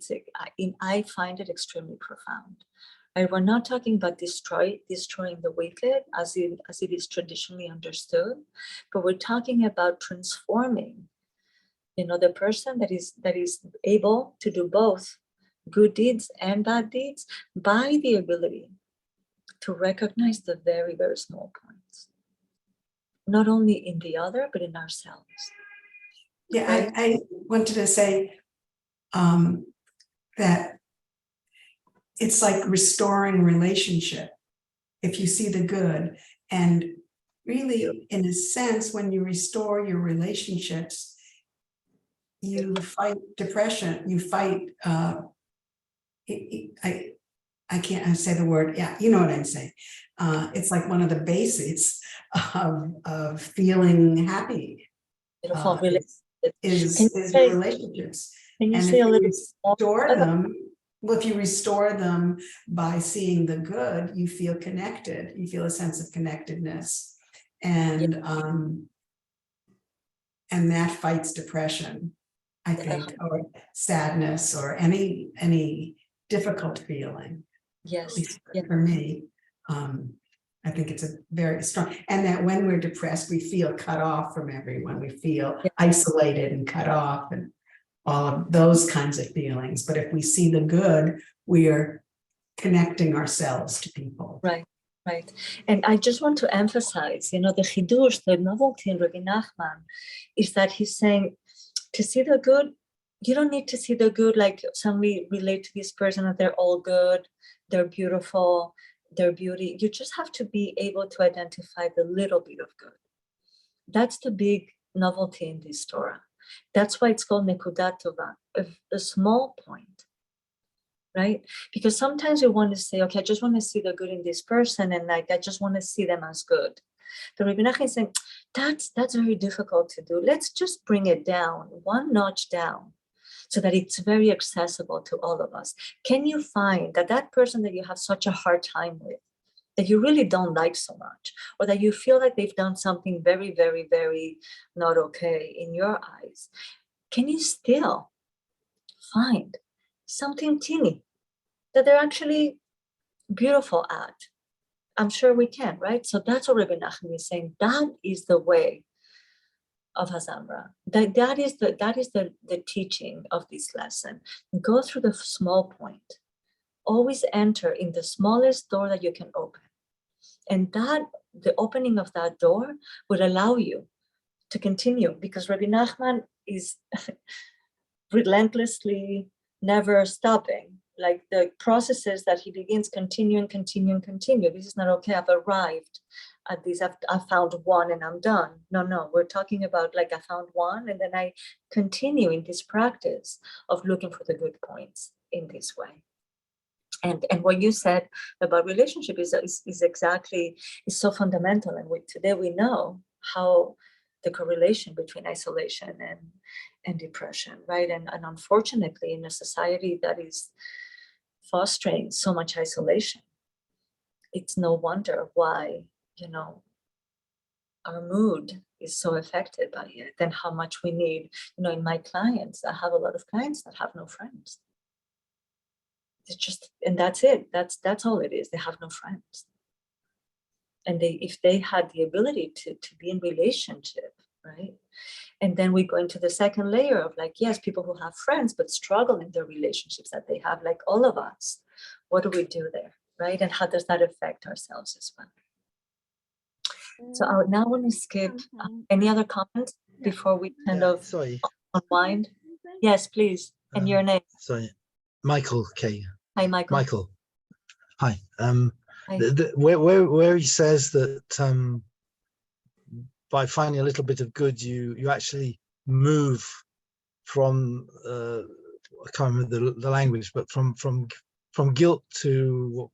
Speaker 1: I find it extremely profound. Right? We're not talking about destroying the wicked as it is traditionally understood, but we're talking about transforming, the person that is able to do both good deeds and bad deeds by the ability to recognize the very, very small points, not only in the other, but in ourselves.
Speaker 5: Yeah,
Speaker 1: Right?
Speaker 5: I wanted to say that it's like restoring relationship. If you see the good, and really, in a sense, when you restore your relationships, you fight depression, you fight I can't say the word. Yeah, you know what I'm saying. It's like one of the basics of feeling happy
Speaker 1: Beautiful relationship.
Speaker 5: is
Speaker 1: Can you
Speaker 5: your
Speaker 1: say,
Speaker 5: relationships.
Speaker 1: can you
Speaker 5: And
Speaker 1: say
Speaker 5: if
Speaker 1: a
Speaker 5: you
Speaker 1: little more?
Speaker 5: restore them, well, if you restore them by seeing the good, you feel connected. You feel a sense of connectedness, and that fights depression, I think, or sadness, or any difficult feeling. At
Speaker 1: Yes,
Speaker 5: least
Speaker 1: yes,
Speaker 5: for me, I think it's a very strong, and that when we're depressed, we feel cut off from everyone. We feel
Speaker 1: yes.
Speaker 5: isolated and cut off, and all of those kinds of feelings. But if we see the good, we are connecting ourselves to people.
Speaker 1: Right, right. And I just want to emphasize, the chidush, the novelty in Rebbe Nachman, is that he's saying to see the good, you don't need to see the good like suddenly relate to this person that they're all good, they're beautiful, they're beauty. You just have to be able to identify the little bit of good. That's the big novelty in this Torah. That's why it's called Nekudat Tova, a small point, right? Because sometimes we want to say, okay, I just want to see the good in this person, and like I just want to see them as good. The Rebbe Nachman is saying, that's very difficult to do. Let's just bring it down, one notch down, so that it's very accessible to all of us. Can you find that person that you have such a hard time with, that you really don't like so much, or that you feel like they've done something very, very, very not okay in your eyes, can you still find something teeny that they're actually beautiful at? I'm sure we can, right? So that's what Rebbe Nachman is saying. That is the way of Hazamra. That is the teaching of this lesson. Go through the small point. Always enter in the smallest door that you can open. And the opening of that door would allow you to continue, because Rebbe Nachman is relentlessly never stopping. Like the processes that he begins, continue. This is not okay. I've arrived at this. I found one and I'm done. No. We're talking about like I found one and then I continue in this practice of looking for the good points in this way. And what you said about relationship is exactly so fundamental. And today we know how the correlation between isolation and depression, right? And unfortunately, in a society that is fostering so much isolation, it's no wonder why, our mood is so affected by it, and how much we need, in my clients, I have a lot of clients that have no friends. It's just, and that's it. That's all it is. They have no friends. And if they had the ability to be in relationship, right? And then we go into the second layer of like, yes, people who have friends but struggle in their relationships that they have, like all of us. What do we do there, right? And how does that affect ourselves as well? So I would now want to skip any other comments before we kind of
Speaker 7: sorry.
Speaker 1: unwind. Yes, please. And your name.
Speaker 7: Sorry, Michael K.
Speaker 1: Hi, Michael.
Speaker 7: Michael. Hi.
Speaker 1: Hi.
Speaker 7: Where he says that by finding a little bit of good, you actually move from I can't remember the language, but from guilt to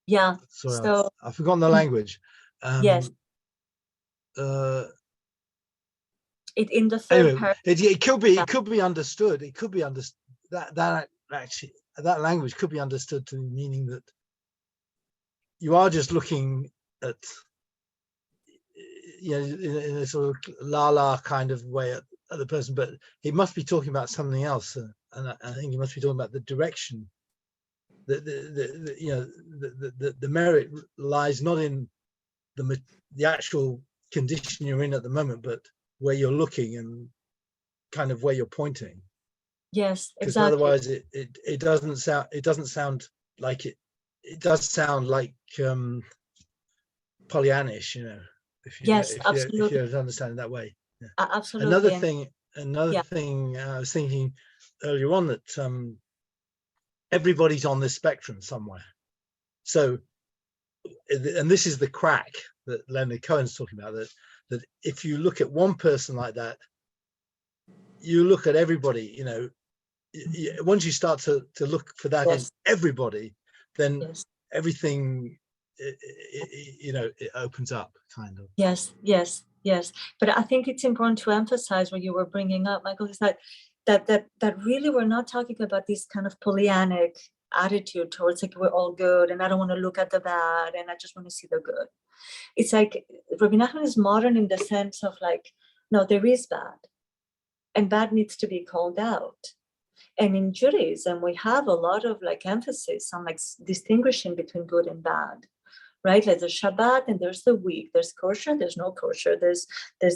Speaker 7: sorry,
Speaker 1: So
Speaker 7: I've forgotten the language.
Speaker 1: Yes. It in the third
Speaker 7: Anyway,
Speaker 1: part.
Speaker 7: it could be understood. It could be understood that actually that language could be understood to meaning that you are just looking at, in a sort of la kind of way at the person, but he must be talking about something else, and I think he must be talking about the direction. The merit lies not in the actual condition you're in at the moment, but where you're looking and kind of where you're pointing.
Speaker 1: Yes,
Speaker 7: Because
Speaker 1: exactly.
Speaker 7: otherwise it doesn't sound like it does sound like Pollyannish, if you don't understand it that way. Yeah.
Speaker 1: Absolutely.
Speaker 7: Another thing I was thinking earlier on, that everybody's on this spectrum somewhere. So, and this is the crack that Leonard Cohen's talking about, that if you look at one person like that, you look at everybody, once you start to look for that in
Speaker 1: Yes.
Speaker 7: everybody, then
Speaker 1: Yes.
Speaker 7: everything, it opens up, kind of.
Speaker 1: Yes, yes, yes. But I think it's important to emphasize what you were bringing up, Michael, is that really we're not talking about this kind of Pollyannic attitude towards like we're all good and I don't want to look at the bad and I just want to see the good. It's like Rabbi Nachman is modern in the sense of like, no, there is bad and bad needs to be called out. And in Judaism, we have a lot of like emphasis on like distinguishing between good and bad. Right, like there's Shabbat and there's the week, there's kosher, there's no kosher, there's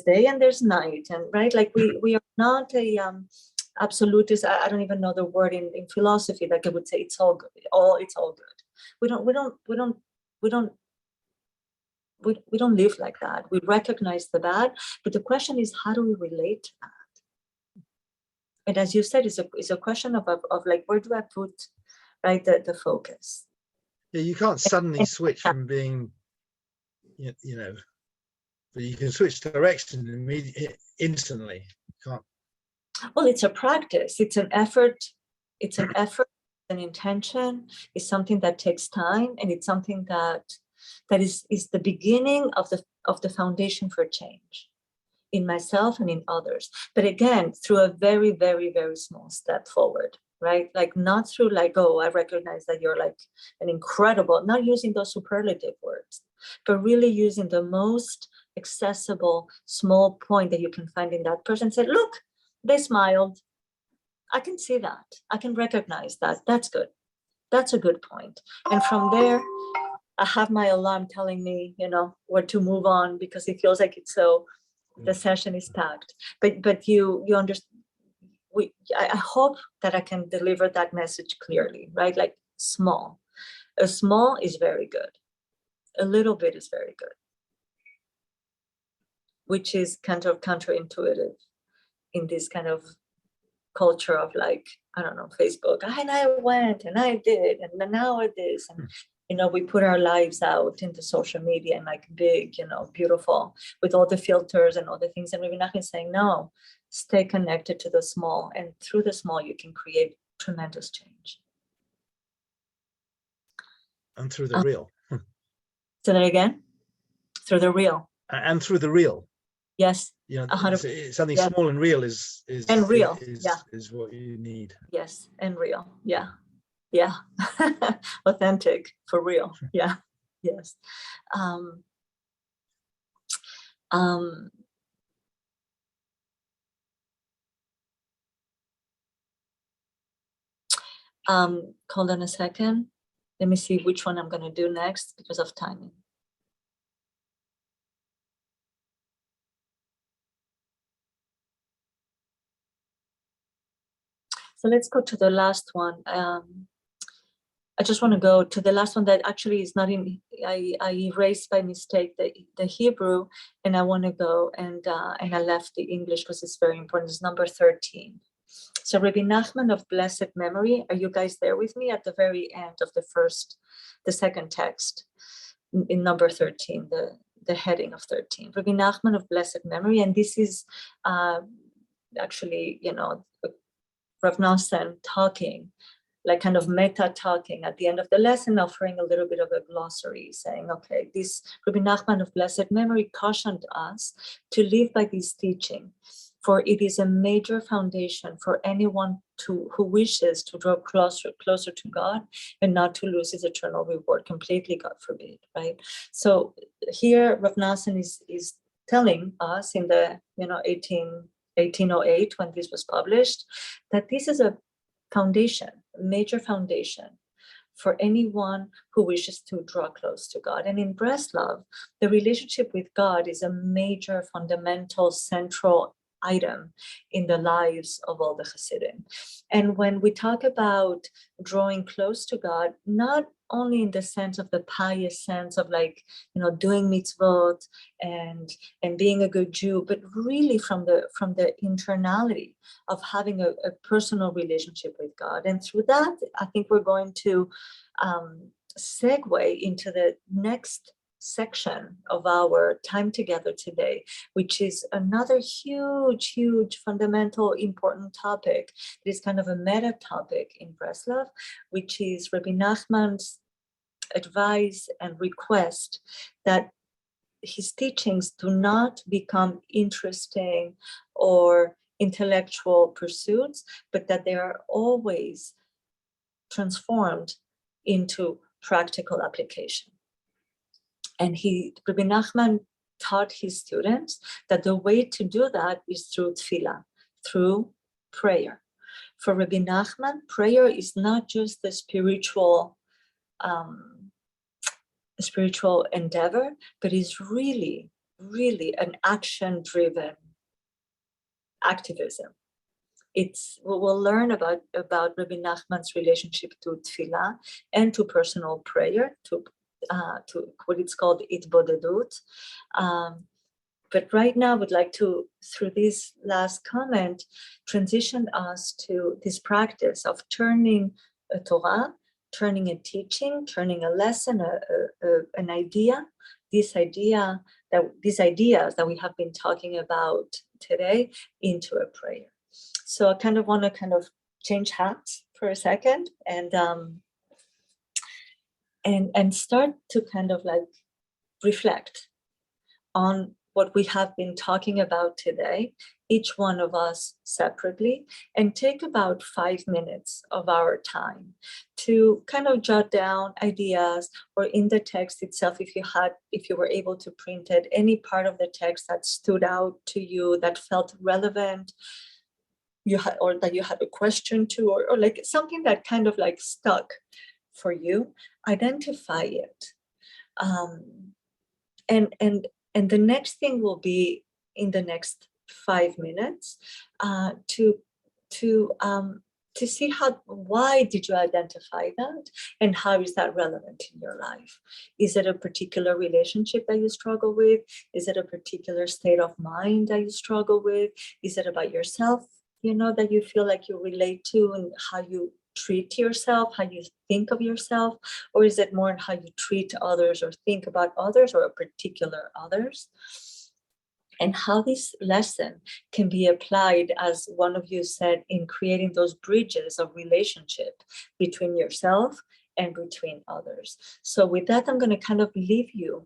Speaker 1: day and there's night, and right, like we are not a absolutist. I don't even know the word in philosophy. Like I would say, it's all good. It's all good. We don't live like that. We recognize the bad, but the question is, how do we relate to that? And as you said, it's a question of like, where do I put right the focus?
Speaker 7: Yeah, you can't suddenly switch from being, but you can switch direction instantly. You can't.
Speaker 1: Well, it's a practice. It's an effort. It's an intention. It's something that takes time, and it's something that is the beginning of the foundation for change in myself and in others. But again, through a very, very, very small step forward. Right? Like not through like, oh, I recognize that you're like an incredible, not using those superlative words, but really using the most accessible small point that you can find in that person. Say, look, they smiled. I can see that. I can recognize that. That's good. That's a good point. And from there, I have my alarm telling me, where to move on because it feels like it's so, the session is packed. But you understand. I hope that I can deliver that message clearly, right? Like small. A small is very good. A little bit is very good, which is kind of counterintuitive in this kind of culture of like, I don't know, Facebook. And I went and I did, and now it is. And we put our lives out into social media and like big, beautiful with all the filters and all the things. And Rebbe Nachman is saying, no, stay connected to the small. And through the small, you can create tremendous change.
Speaker 7: And through the real.
Speaker 1: Say that again? Through the real.
Speaker 7: And through the real.
Speaker 1: Yes.
Speaker 7: 100%. Something small and real is
Speaker 1: real.
Speaker 7: Is what you need.
Speaker 1: Yes, and real. Yeah. Yeah. Authentic, for real. Yeah. Yes. Hold on a second. Let me see which one I'm going to do next because of timing. So let's go to the last one. I just want to go to the last one that actually is not in, I erased by mistake the Hebrew, and I want to go and I left the English because it's very important. It's number 13. So Rebbe Nachman of blessed memory, are you guys there with me at the very end of the second text in number 13, the heading of 13, Rebbe Nachman of blessed memory. And this is actually, Rav Nosson talking, like kind of meta talking at the end of the lesson, offering a little bit of a glossary, saying, okay, this Rebbe Nachman of blessed memory cautioned us to live by this teaching, for it is a major foundation for anyone who wishes to draw closer to God and not to lose his eternal reward completely, God forbid, right? So here Rav Nosson is telling us in the 1808 when this was published, that this is a foundation, a major foundation for anyone who wishes to draw close to God. And in Breslov, the relationship with God is a major, fundamental, central item in the lives of all the Hasidim. And when we talk about drawing close to God, not only in the sense of the pious sense of like, doing mitzvot and being a good Jew, but really from the internality of having a personal relationship with God. And through that, I think we're going to segue into the next section of our time together today, which is another huge, fundamental, important topic. It is kind of a meta topic in Breslov, which is Rabbi Nachman's advice and request that his teachings do not become interesting or intellectual pursuits, but that they are always transformed into practical application. And Rabbi Nachman taught his students that the way to do that is through tefillah, through prayer. For Rabbi Nachman, prayer is not just the spiritual endeavor, but is really an action-driven activism. We'll learn about Rabbi Nachman's relationship to tefillah and to personal prayer, to what it's called itbodedut. But right now, I would like to, through this last comment, transition us to this practice of turning a Torah, turning a teaching, turning a lesson, an idea, these ideas that we have been talking about today, into a prayer. So I kind of want to change hats for a second and start to kind of like reflect on what we have been talking about today, each one of us separately, and take about 5 minutes of our time to kind of jot down ideas, or in the text itself, if you were able to print it, any part of the text that stood out to you, that felt relevant, or that you had a question to, or like something that kind of like stuck for you, identify it. And the next thing will be, in the next 5 minutes, to see why did you identify that, and how is that relevant in your life? Is it a particular relationship that you struggle with? Is it a particular state of mind that you struggle with? Is it about yourself, that you feel like you relate to, and how you treat yourself, how you think of yourself? Or is it more in how you treat others or think about others, or a particular others? And how this lesson can be applied, as one of you said, in creating those bridges of relationship between yourself and between others. So with that, I'm going to kind of leave you.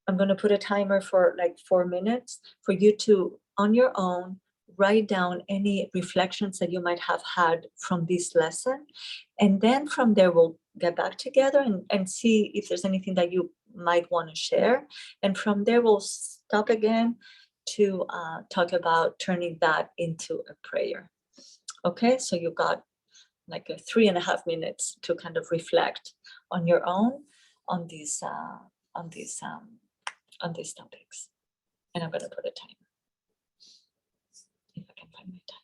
Speaker 1: I'm going to put a timer for like 4 minutes for you to, on your own, write down any reflections that you might have had from this lesson. And then from there, we'll get back together and see if there's anything that you might want to share. And from there, we'll stop again to talk about turning that into a prayer. Okay, so you got like 3.5 minutes to kind of reflect on your own on these topics. And I'm going to put a timer. If I can find my time.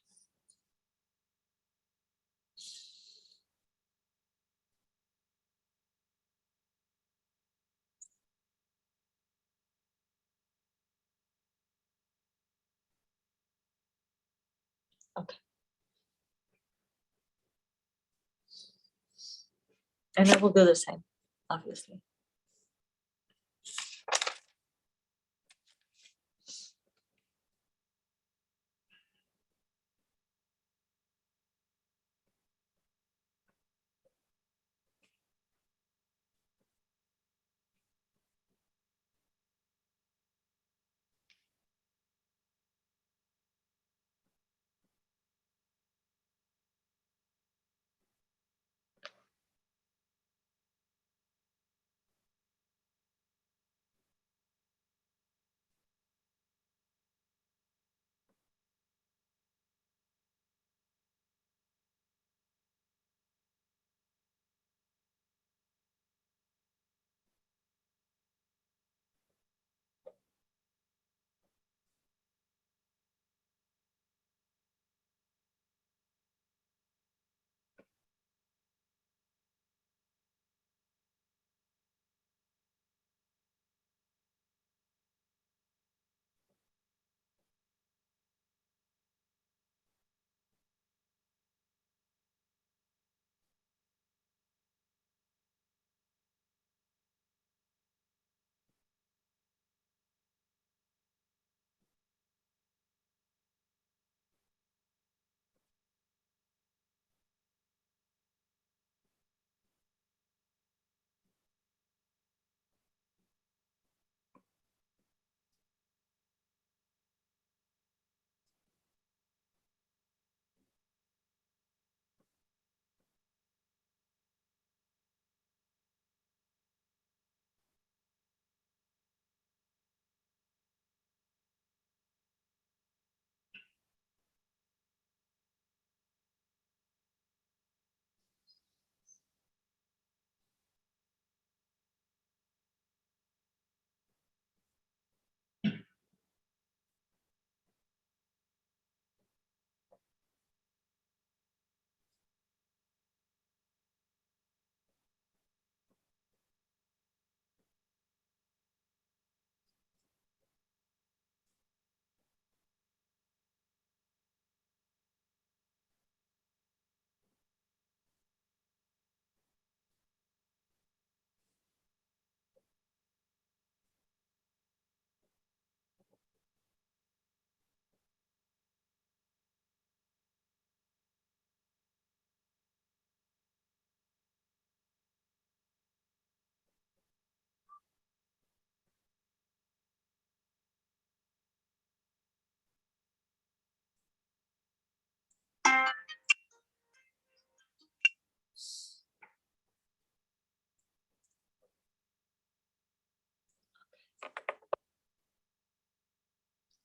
Speaker 1: Okay. And I will do the same, obviously.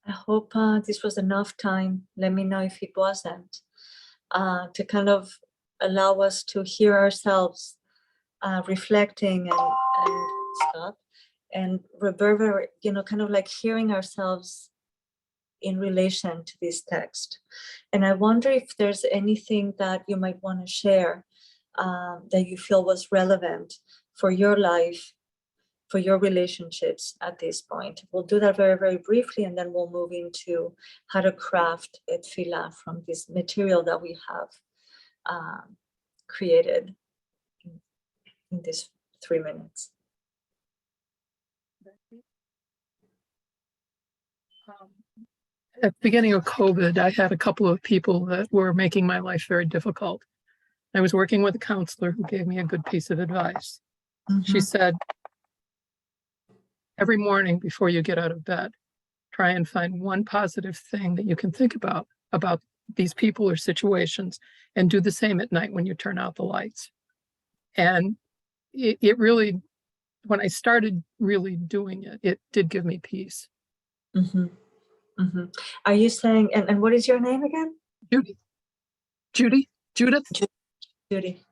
Speaker 1: I hope this was enough time. Let me know if it wasn't, to kind of allow us to hear ourselves reflecting and stuff, and reverberate, kind of like hearing ourselves in relation to this text. And I wonder if there's anything that you might want to share that you feel was relevant for your life, for your relationships at this point. We'll do that very, very briefly, and then we'll move into how to craft a tefillah from this material that we have created in these 3 minutes.
Speaker 8: At the beginning of COVID, I had a couple of people that were making my life very difficult. I was working with a counselor who gave me a good piece of advice. She said, every morning before you get out of bed, try and find one positive thing that you can think about these people or situations, and do the same at night when you turn out the lights. And it really, when I started really doing it, it did give me peace.
Speaker 1: Are you saying, and what is your name again?
Speaker 8: Judith.
Speaker 1: Judy.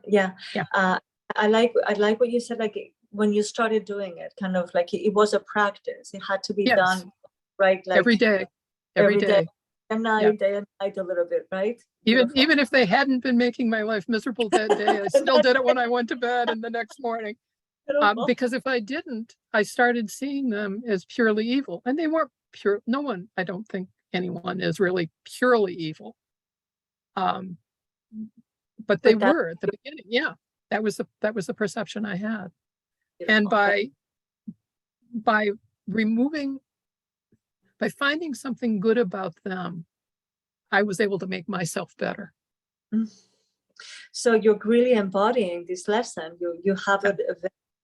Speaker 1: Yeah. I like what you said, like when you started doing it, kind of like it was a practice. It had to be done, right? Like
Speaker 8: every day.
Speaker 1: And night, day and night a little bit, right?
Speaker 8: Even if they hadn't been making my life miserable that day, I still did it when I went to bed and the next morning. Because if I didn't, I started seeing them as purely evil. And they weren't pure. No one, I don't think anyone is really purely evil. But they were at the beginning. Yeah, that was the perception I had. And by finding something good about them, I was able to make myself better.
Speaker 1: So you're really embodying this lesson. You have a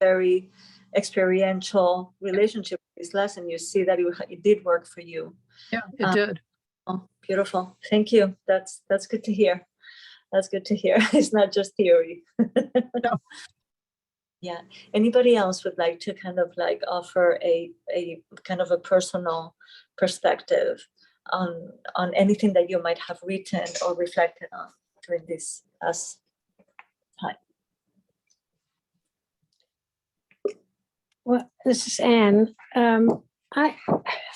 Speaker 1: very experiential relationship with this lesson. You see that it did work for you.
Speaker 8: Yeah, it did.
Speaker 1: Oh, beautiful. Thank you. That's good to hear. That's good to hear. It's not just theory.
Speaker 8: No.
Speaker 1: Yeah. Anybody else would like to kind of like offer a kind of a personal perspective on anything that you might have written or reflected on during this last time?
Speaker 3: Well, this is Anne. I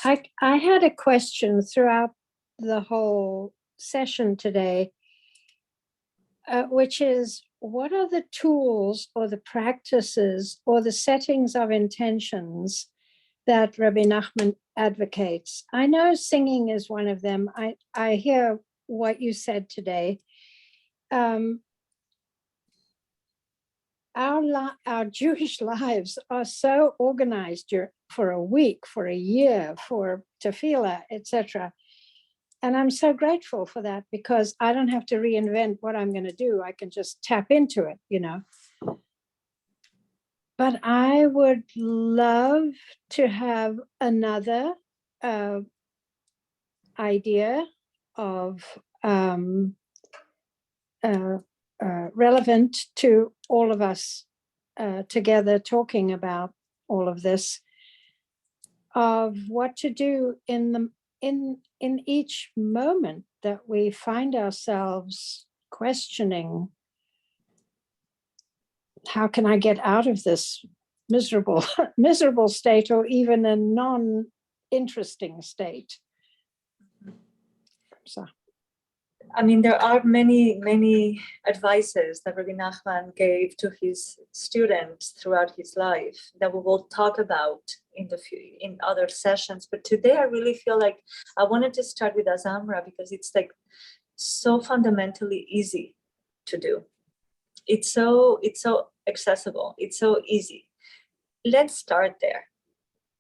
Speaker 3: had a question throughout the whole session today, which is, what are the tools or the practices or the settings of intentions that Rebbe Nachman advocates? I know singing is one of them. I hear what you said today. Our Jewish lives are so organized for a week, for a year, for tefillah, etc. And I'm so grateful for that, because I don't have to reinvent what I'm going to do. I can just tap into it, But I would love to have another idea of relevant to all of us together talking about all of this, of what to do in each moment that we find ourselves questioning, how can I get out of this miserable state, or even a non-interesting state? So
Speaker 1: I mean, there are many advices that Rabbi Nachman gave to his students throughout his life that we will talk about in other sessions. But today I really feel like I wanted to start with Azamra, because it's like so fundamentally easy to do. It's so accessible. It's so easy. Let's start there.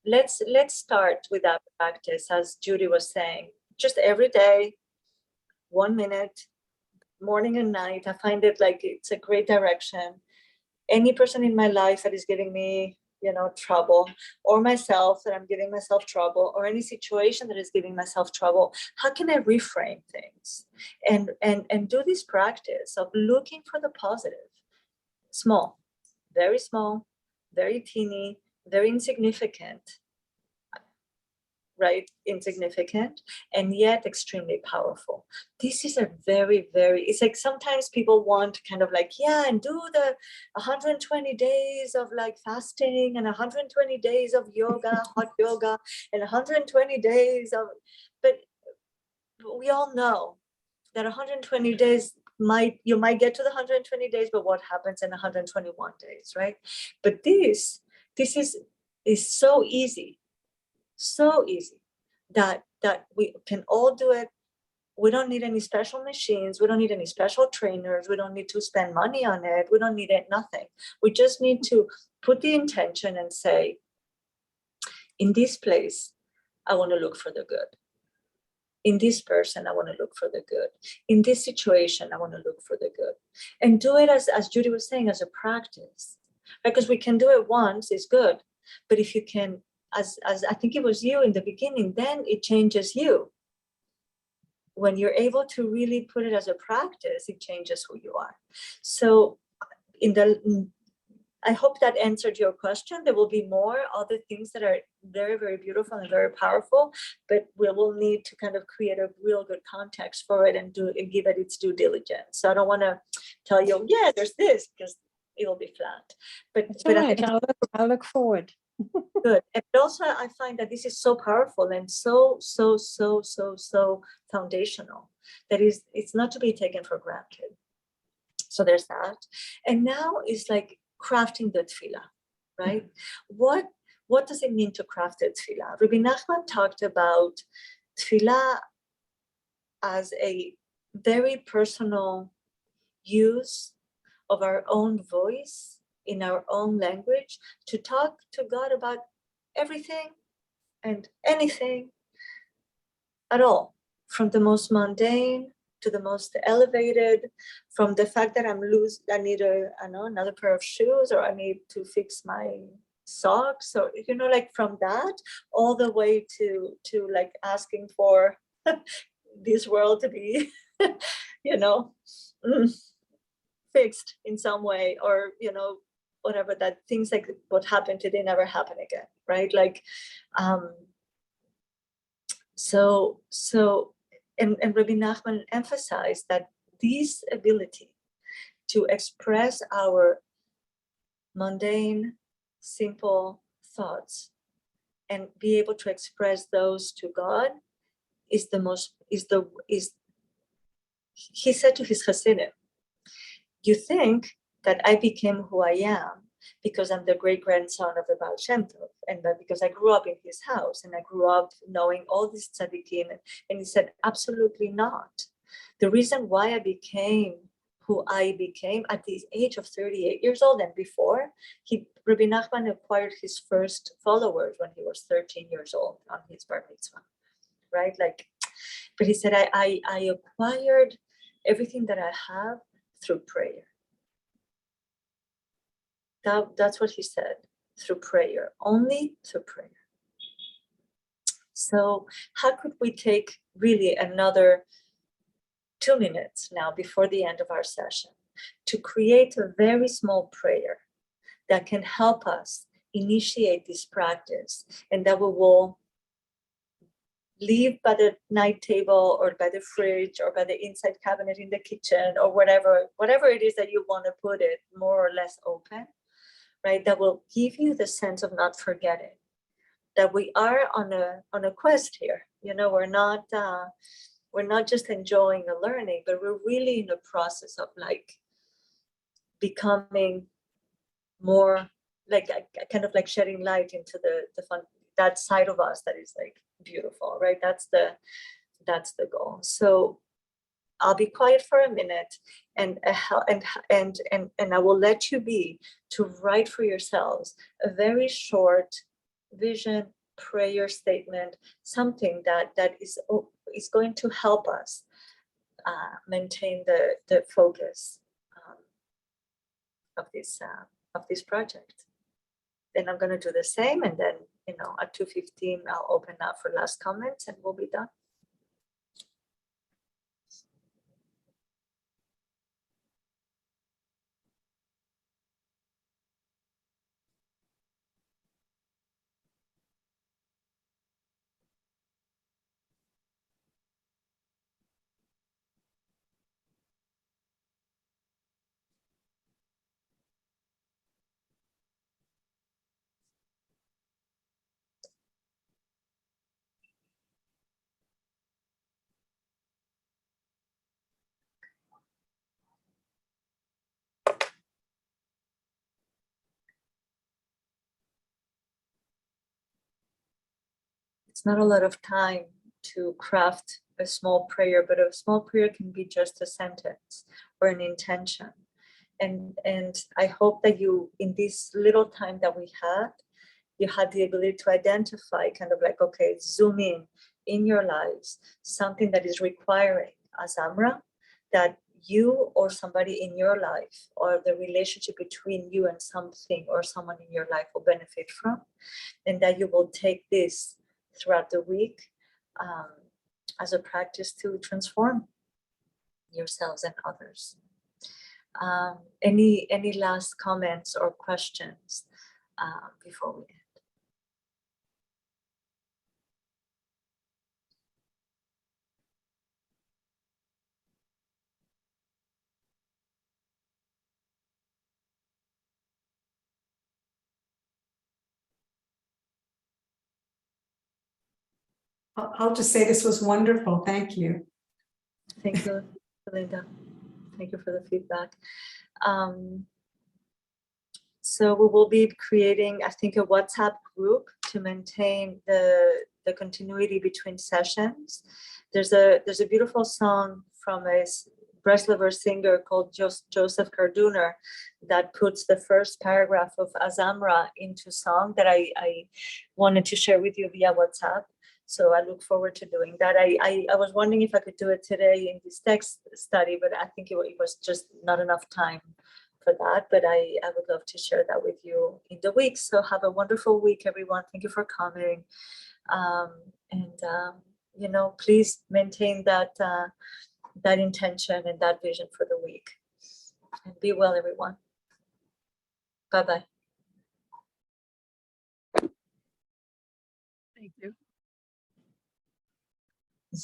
Speaker 1: Let's start with that practice, as Judy was saying, just every day, 1 minute, morning and night. I find it like it's a great direction. Any person in my life that is giving me trouble, or myself, that I'm giving myself trouble, or any situation that is giving myself trouble, how can I reframe things and do this practice of looking for the positive? Small, very teeny, very insignificant, right? Insignificant, and yet extremely powerful. This is a very, it's like sometimes people want kind of like, yeah, and do the 120 days of like fasting and 120 days of yoga, hot yoga, and 120 days of, but we all know that 120 days you might get to the 120 days, but what happens in 121 days, right? But this is so easy that we can all do it. We don't need any special machines. We don't need any special trainers. We don't need to spend money on it. We don't need it, nothing. We just need to put the intention and say, in this place, I want to look for the good. In this person, I want to look for the good. In this situation, I want to look for the good. And do it as Judy was saying, as a practice. Because we can do it once, it's good. But if you can, as I think it was you in the beginning, then it changes you. When you're able to really put it as a practice, it changes who you are. So I hope that answered your question. There will be more other things that are very, very beautiful and very powerful, but we will need to kind of create a real good context for it and give it its due diligence. So I don't want to tell you, yeah, there's this, because it will be flat. But
Speaker 3: right. I'll look forward.
Speaker 1: Good. And also I find that this is so powerful and so foundational that it's not to be taken for granted. So there's that. And now it's like crafting the tefillah, right? Mm-hmm. What does it mean to craft the tefillah? Rebbe Nachman talked about tefillah as a very personal use of our own voice in our own language to talk to God about everything and anything at all, from the most mundane to the most elevated, from the fact that I need another pair of shoes, or I need to fix my socks, or like from that all the way to like asking for this world to be fixed in some way, or whatever, that things like what happened today never happen again, right? Like and Rebbe Nachman emphasized that this ability to express our mundane, simple thoughts and be able to express those to God he said to his Hasidim, you think that I became who I am because I'm the great-grandson of the Baal Shem Tov, and because I grew up in his house and I grew up knowing all these tzaddikim, and he said, absolutely not. The reason why I became who I became at the age of 38 years old and before, Rebbe Nachman acquired his first followers when he was 13 years old on his bar mitzvah, right? But he said, I acquired everything that I have through prayer. That's what he said, through prayer, only through prayer. So how could we take really another 2 minutes now before the end of our session to create a very small prayer that can help us initiate this practice, and that we will leave by the night table or by the fridge or by the inside cabinet in the kitchen or whatever it is that you want to put it more or less open, right? That will give you the sense of not forgetting that we are on a quest here. We're not just enjoying the learning, but we're really in the process of like becoming more like kind of like shedding light into the fun, that side of us that is like beautiful, right? That's the goal. So I'll be quiet for a minute, and I will let you to write for yourselves a very short vision, prayer statement, something that is going to help us maintain the focus of this project. then I'm going to do the same. And then, at 2:15, I'll open up for last comments and we'll be done. It's not a lot of time to craft a small prayer, but a small prayer can be just a sentence or an intention. And I hope that you, in this little time that we had, you had the ability to identify kind of like, okay, zoom in your lives, something that is requiring a Zamra, that you or somebody in your life, or the relationship between you and something or someone in your life will benefit from, and that you will take this throughout the week as a practice to transform yourselves and others. Any last comments or questions before we end?
Speaker 5: I'll just say this was wonderful. Thank you.
Speaker 1: Thank you, Linda. Thank you for the feedback. So we will be creating, I think, a WhatsApp group to maintain the continuity between sessions. There's a beautiful song from a Breslover singer called Joseph Karduner that puts the first paragraph of Azamra into song that I wanted to share with you via WhatsApp. So I look forward to doing that. I was wondering if I could do it today in this text study, but I think it was just not enough time for that. But I would love to share that with you in the week. So have a wonderful week, everyone. Thank you for coming. Please maintain that intention and that vision for the week. And be well, everyone. Bye-bye.
Speaker 8: Thank you.